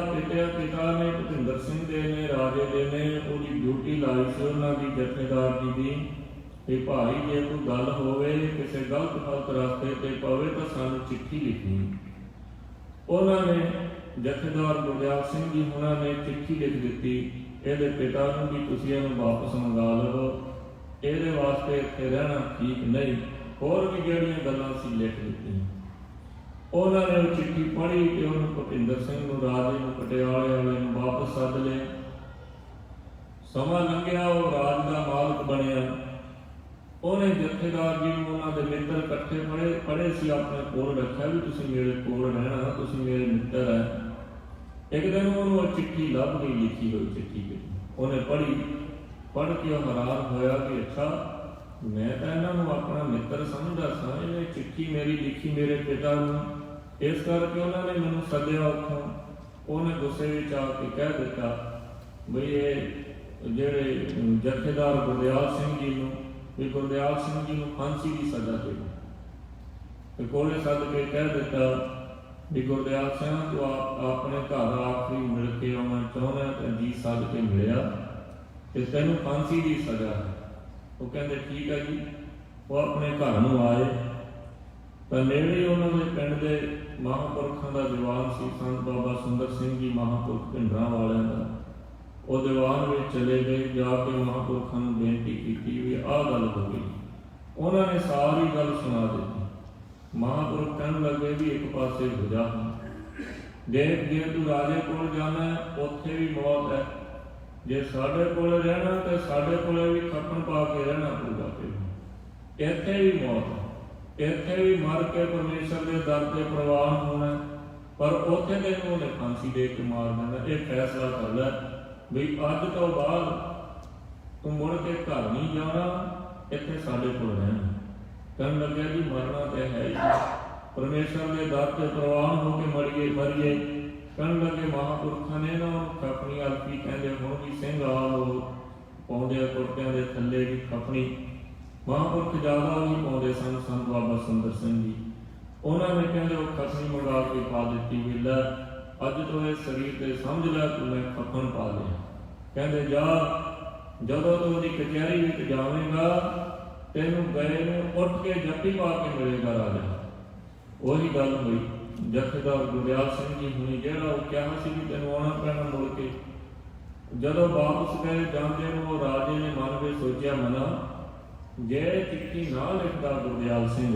ਪਿਤਾ ਨੇ ਭੁਪਿੰਦਰ ਸਿੰਘ ਦੇ ਨੇ, ਰਾਜੇ ਦੇ ਨੇ ਉਹਦੀ ਡਿਊਟੀ ਲਾਈ ਸੀ ਉਹਨਾਂ ਦੀ ਜਥੇਦਾਰ ਜੀ ਦੀ ਕਿ ਭਾਈ ਜੇ ਕੋਈ ਗੱਲ ਹੋਵੇ, ਕਿਸੇ ਗਲਤ ਫਲਤ ਰਸਤੇ ਤੇ ਪਵੇ ਤਾਂ ਸਾਨੂੰ ਚਿੱਠੀ ਲਿਖਣੀ। ਉਹਨਾਂ ਨੇ ਜਥੇਦਾਰ ਗੁਰਦਿਆਲ ਸਿੰਘ ਜੀ ਉਹਨਾਂ ਨੇ ਚਿੱਠੀ ਲਿਖ ਦਿੱਤੀ ਇਹਦੇ ਪਿਤਾ ਨੂੰ ਵੀ ਤੁਸੀਂ ਇਹਨੂੰ ਵਾਪਸ ਮੰਗਾ ਲਵੋ, ਇਹਦੇ ਵਾਸਤੇ ਇੱਥੇ ਰਹਿਣਾ ਠੀਕ ਨਹੀਂ। ਹੋਰ ਵੀ ਜਿਹੜੀਆਂ ਗੱਲਾਂ ਸੀ ਲਿਖ ਦਿੱਤੀਆਂ। ਉਹਨਾਂ ਨੇ ਉਹ ਚਿੱਠੀ ਪੜ੍ਹੀ ਤੇ ਉਹਨੂੰ ਭੁਪਿੰਦਰ ਸਿੰਘ ਨੂੰ, ਰਾਜੇ ਨੂੰ, ਪਟਿਆਲੇ ਵਾਲੇ ਨੂੰ ਵਾਪਸ ਸੱਦ ਲਿਆ। ਸਮਾਂ ਲੰਘਿਆ, ਉਹ ਰਾਜ ਦਾ ਮਾਲਕ ਬਣਿਆ। ਉਹਨੇ ਜਥੇਦਾਰ ਜੀ ਨੂੰ ਉਹਨਾਂ ਦੇ ਮਿੱਤਰ ਇਕੱਠੇ ਪੜ੍ਹੇ ਸੀ ਆਪਣੇ ਕੋਲ ਰੱਖਿਆ ਵੀ ਤੁਸੀਂ ਮੇਰੇ ਕੋਲ ਰਹਿਣਾ, ਤੁਸੀਂ ਮੇਰੇ ਮਿੱਤਰ ਹੈ। ਇੱਕ ਦਿਨ ਉਹਨੂੰ ਉਹ ਚਿੱਠੀ ਲੱਭ ਗਈ, ਲਿਖੀ ਹੋਈ ਚਿੱਠੀ। ਉਹਨੇ ਪੜ੍ਹ ਕੇ ਉਹ ਹੈਰਾਨ ਹੋਇਆ ਕਿ ਅੱਛਾ, ਮੈਂ ਤਾਂ ਇਹਨਾਂ ਨੂੰ ਆਪਣਾ ਮਿੱਤਰ ਸਮਝਦਾ ਸਾਂ, ਇਹਨੇ ਚਿੱਠੀ ਮੇਰੀ ਲਿਖੀ ਮੇਰੇ ਪਿਤਾ ਨੂੰ, ਇਸ ਕਰਕੇ ਉਹਨਾਂ ਨੇ ਮੈਨੂੰ ਸੱਦਿਆ ਉੱਥੋਂ। ਉਹਨੇ ਗੁੱਸੇ ਵਿੱਚ ਆ ਕੇ ਕਹਿ ਦਿੱਤਾ ਬਈ ਇਹ ਜਿਹੜੇ ਜਥੇਦਾਰ ਗੁਰਦਿਆਲ ਸਿੰਘ ਜੀ ਨੂੰ, ਵੀ ਗੁਰਦਿਆਲ ਸਿੰਘ ਜੀ ਨੂੰ ਫਾਂਸੀ ਦੀ ਸਜ਼ਾ ਦੇ। ਤੇ ਕੋਲੇ ਸੱਦ ਕੇ ਕਹਿ ਦਿੱਤਾ ਵੀ ਗੁਰਦਿਆਲ ਸਿੰਘ ਤੂੰ ਆਪਣੇ ਘਰ ਆਖਰੀ ਮਿਲ ਕੇ ਆਉਣਾ ਚਾਹੁੰਦਾ ਤਾਂ ਜੀ ਸੱਦ ਕੇ ਮਿਲਿਆ ਤੇ ਤੈਨੂੰ ਫਾਂਸੀ ਦੀ ਸਜ਼ਾ ਹੈ। ਉਹ ਕਹਿੰਦੇ ਠੀਕ ਹੈ ਜੀ। ਉਹ ਆਪਣੇ ਘਰ ਨੂੰ ਆਏ ਤਾਂ ਨੇੜੇ ਉਹਨਾਂ ਦੇ ਪਿੰਡ ਦੇ ਮਹਾਂਪੁਰਖਾਂ ਦਾ ਦੀਵਾਨ ਸੀ, ਸੰਤ ਬਾਬਾ ਸੁੰਦਰ ਸਿੰਘ ਜੀ ਮਹਾਂਪੁਰਖ ਭਿੰਡਰਾਂ ਵਾਲਿਆਂ ਦਾ। ਉਹ ਦੀਵਾਨ ਵਿੱਚ ਚਲੇ ਗਏ, ਜਾ ਕੇ ਮਹਾਂਪੁਰਖਾਂ ਨੂੰ ਬੇਨਤੀ ਕੀਤੀ ਵੀ ਆਹ ਗੱਲ ਹੋ ਗਈ। ਉਹਨਾਂ ਨੇ ਸਾਰੀ ਗੱਲ ਸੁਣਾ ਦਿੱਤੀ। ਮਹਾਂਪੁਰਖ ਕਹਿਣ ਲੱਗੇ ਵੀ ਇੱਕ ਪਾਸੇ ਹੋ ਜਾ, ਦੇਖ ਜੇ ਤੂੰ ਰਾਜੇ ਕੋਲ ਜਾਣਾ ਉੱਥੇ ਵੀ ਮੌਤ ਹੈ, ਜੇ ਸਾਡੇ ਕੋਲ ਰਹਿਣਾ ਤੇ ਸਾਡੇ ਕੋਲੇ ਵੀ ਖੱਪਣ ਪਾ ਕੇ ਰਹਿਣਾ ਪਊਗਾ। ਇੱਥੇ ਵੀ ਮੌਤ, ਇੱਥੇ ਵੀ ਮਰ ਕੇ ਪਰਮੇਸ਼ਰ ਦੇ ਦਰ ਤੇ ਪ੍ਰਵਾਨ ਹੋਣਾ, ਪਰ ਉੱਥੇ ਤੈਨੂੰ ਉਹਨੇ ਫਾਂਸੀ ਦੇ ਕੇ ਮਾਰ ਦੇਣਾ। ਇਹ ਫੈਸਲਾ ਕਰ ਲੈ। ਵੀ ਅੱਜ ਤੋਂ ਬਾਅਦ ਤੂੰ ਮੁੜ ਕੇ ਘਰ ਨਹੀਂ ਜਾਣਾ, ਇੱਥੇ ਸਾਡੇ ਕੋਲ ਰਹਿਣਾ। ਕਹਿਣ ਲੱਗਿਆ ਜੀ ਮਰਨਾ ਤੇ ਹੈ ਹੀ, ਪਰਮੇਸ਼ਰ ਦੇ ਦਰ ਤੇ ਪ੍ਰਵਾਨ ਹੋ ਕੇ ਮਰੀਏ। ਕਹਿਣ ਲੱਗੇ ਮਹਾਂਪੁਰਖਾਂ ਨੇ ਨਾ ਖਪਣੀ ਅਲਪੀ ਕਹਿੰਦੇ, ਹੁਣ ਵੀ ਸਿੰਘ ਆਲ ਪਾਉਂਦੇ ਆ ਕੁੜਤਿਆਂ ਦੇ ਥੱਲੇ ਵੀ ਖਪਣੀ। ਮਹਾਂਪੁਰਖ ਜ਼ਿਆਦਾ ਵੀ ਪਾਉਂਦੇ ਸਨ ਸੰਤ ਬਾਬਾ ਸੁੰਦਰ ਸਿੰਘ ਜੀ। ਉਹਨਾਂ ਨੇ ਕਹਿੰਦੇ ਉਹ ਖਪਣੀ ਮੰਗਾ ਕੇ ਪਾ ਦਿੱਤੀ ਵੀ ਲੈ ਅੱਜ ਤੋਂ ਇਹ ਸਰੀਰ ਤੇ ਸਮਝ ਲੈ ਤੂੰ ਮੈਂ ਖਪਣ ਪਾ ਲਿਆ। ਕਹਿੰਦੇ ਜਾ, ਜਦੋਂ ਤੂੰ ਉਹਦੀ ਕਚਹਿਰੀ ਵਿੱਚ ਜਾਵੇਂਗਾ ਤੈਨੂੰ ਗਏ ਨੂੰ ਉੱਠ ਕੇ ਜੱਫੀ ਪਾ ਕੇ ਮਿਲੇਗਾ ਰਾਜਾ। ਉਹੀ ਗੱਲ ਹੋਈ। ਜਥੇਦਾਰ ਗੁਰਦਿਆਲ ਸਿੰਘ ਜੀ ਹੁਣੀ ਜਿਹੜਾ ਉਹ ਕਿਹਾ ਸੀ ਵੀ ਤੈਨੂੰ ਆਉਣਾ ਪੈਣਾ ਮੁੜ ਕੇ, ਜਦੋਂ ਵਾਪਸ ਗਏ ਜਾਂਦੇ ਨੂੰ ਉਹ ਰਾਜੇ ਨੇ ਮਨ ਵਿੱਚ ਸੋਚਿਆ ਮਨਾ ਜੇ ਚਿੱਠੀ ਨਾ ਲਿਖਦਾ ਗੁਰਦਿਆਲ ਸਿੰਘ,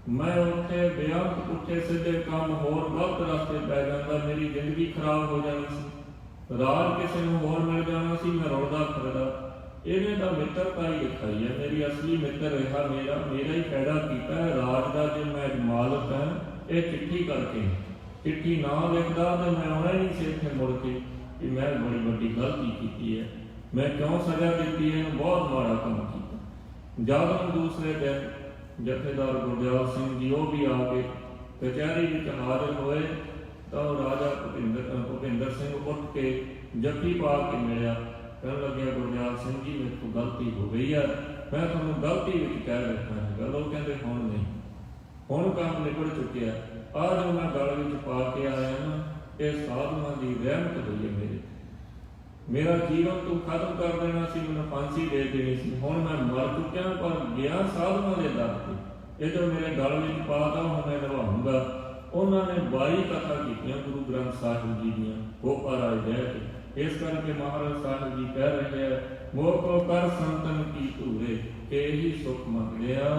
ਮੈਂ ਉੱਥੇ ਬੇਅੰਤ ਪੁੱਠੇ ਸਿੱਧੇ ਕੰਮ ਹੋਰ ਗਲਤ ਰਸਤੇ ਪੈ ਜਾਂਦਾ, ਮੇਰੀ ਜ਼ਿੰਦਗੀ ਖਰਾਬ ਹੋ ਜਾਣੀ ਸੀ, ਰਾਜ ਕਿਸੇ ਨੂੰ ਹੋਰ ਮਿਲ ਜਾਣਾ ਸੀ, ਮੈਂ ਰੁਲਦਾ ਫਿਰਦਾ। ਇਹਨੇ ਤਾਂ ਮਿੱਤਰਤਾ ਹੀ ਲਿਖਾਈ ਹੈ, ਮੇਰੀ ਅਸਲੀ ਮਿੱਤਰ ਰਿਹਾ ਮੇਰਾ ਹੀ ਫਾਇਦਾ ਕੀਤਾ ਹੈ ਰਾਜ ਦਾ। ਜੇ ਮੈਂ ਮਾਲਕ ਹਾਂ ਇਹ ਚਿੱਠੀ ਕਰਕੇ, ਚਿੱਠੀ ਨਾ ਲਿਖਦਾ ਤਾਂ ਮੈਂ ਆਉਣਾ ਹੀ ਨਹੀਂ ਸੀ ਇੱਥੇ ਮੁੜ ਕੇ ਵੀ ਮੈਂ ਬੜੀ ਵੱਡੀ ਗਲਤੀ ਕੀਤੀ ਹੈ, ਮੈਂ ਕਿਉਂ ਸਜ਼ਾ ਦਿੱਤੀ ਹੈ, ਇਹਨੂੰ ਬਹੁਤ ਮਾੜਾ ਕੰਮ ਕੀਤਾ। ਜਦ ਨੂੰ ਦੂਸਰੇ ਦਿਨ ਜਥੇਦਾਰ ਗੁਰਦਿਆਲ ਸਿੰਘ ਜੀ ਉਹ ਵੀ ਆ ਕੇ ਕਚਹਿਰੀ ਵਿੱਚ ਹਾਜ਼ਰ ਹੋਏ ਤਾਂ ਰਾਜਾ ਭੁਪਿੰਦਰ ਸਿੰਘ ਉੱਠ ਕੇ ਜੱਫੀ ਪਾ ਕੇ ਮਿਲਿਆ। ਕਹਿਣ ਲੱਗਿਆ ਗੁਰਦਿਆਲ ਸਿੰਘ ਜੀ ਮੇਰੇ ਤੋਂ ਗਲਤੀ ਹੋ ਗਈ ਹੈ, ਮੈਂ ਤੁਹਾਨੂੰ ਗਲਤੀ ਵਿੱਚ ਕਹਿ ਰਿਹਾ ਹੈਗਾ। ਉਹ ਕਹਿੰਦੇ ਹੁਣ ਨਹੀਂ, ਹੁਣ ਕੰਮ ਨਿਬੜ ਚੁੱਕਿਆ। ਆਹ ਜੋ ਮੈਂ ਗਲ ਵਿੱਚ ਪਾ ਕੇ ਆਇਆ ਨਾ ਇਹ ਸਾਧੂਆਂ ਦੀ ਰਹਿਮਤ ਹੋਈ ਹੈ ਮੇਰੇ। ਮੇਰਾ ਜੀਵਨ ਤੂੰ ਖਤਮ ਕਰ ਦੇਣਾ ਸੀ, ਮੈਨੂੰ ਫਾਂਸੀ ਦੇ ਦੇਣੀ ਸੀ, ਹੁਣ ਮੈਂ ਮਰ ਚੁੱਕਿਆ ਪਰ ਗਿਆ ਸਾਧੂਆਂ ਦੇ ਦਰ ਤੇ। ਇਹ ਜੋ ਮੇਰੇ ਗਲ ਵਿੱਚ ਪਾਤਾ ਹੁਣ ਮੈਂ ਨਿਭਾਊਂਗਾ। ਉਹਨਾਂ ਨੇ 22 ਕਥਾ ਕੀਤੀਆਂ ਗੁਰੂ ਗ੍ਰੰਥ ਸਾਹਿਬ ਜੀ ਦੀਆਂ ਗੋਪਾ ਰਾਜ ਰਹਿ ਕੇ। ਇਸ ਕਰਕੇ ਮਹਾਰਾਜ ਸਾਹਿਬ ਜੀ ਕਹਿ ਰਹੇ ਹੈ ਮੋਹ ਕੋ ਕਰ ਸੰਤਨ ਕੀ ਧੂਰੇ, ਇਹੀ ਸੁਖ ਮੰਗਦੇ ਆ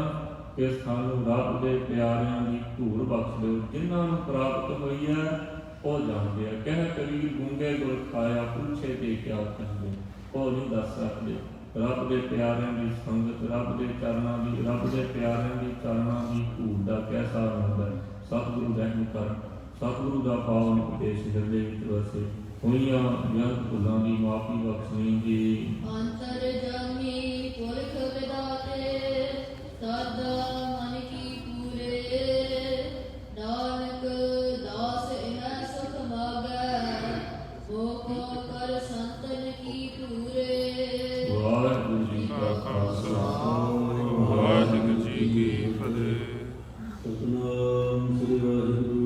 ਕਿ ਸਾਨੂੰ ਰੱਬ ਦੇ ਪਿਆਰਿਆਂ ਦੀ ਧੂੜ ਬਖਸ਼ ਦਿਓ। ਜਿਨ੍ਹਾਂ ਨੂੰ ਪ੍ਰਾਪਤ ਹੋਈ ਹੈ ਉਹ ਜਾਣਦੇ ਆ। ਕਹਿ ਕਬੀਰ ਗੂੰਗੇ ਗੁਰ ਖਾਇਆ, ਪੁੱਛੇ ਤੇ ਕਿਆ ਕਹਿੰਦੇ, ਉਹ ਨਹੀਂ ਦੱਸ ਸਕਦੇ। ਰੱਬ ਦੇ ਪਿਆਰਿਆਂ ਦੀ ਸੰਗਤ, ਰੱਬ ਦੇ ਚਰਨਾਂ ਦੀ, ਰੱਬ ਦੇ ਪਿਆਰਿਆਂ ਦੀ ਚਰਨਾਂ ਦੀ ਧੂੜ ਦਾ ਕੈਸਾ ਆਨੰਦ ਹੈ। ਸਤਿਗੁਰੂ ਰਹਿਮ ਕਰ, ਸਤਿਗੁਰੂ ਦਾ ਪਾਵਨ ਉਪਦੇਸ਼ ਹਿਰਦੇ ਵਿੱਚ ਵਸੇ, ਹੋਈਆਂ ਬੇਅੰਤ ਭੁੱਲਾਂ ਦੀ ਮਾਫੀ ਬਖਸ਼ਣੀ ਜੀ।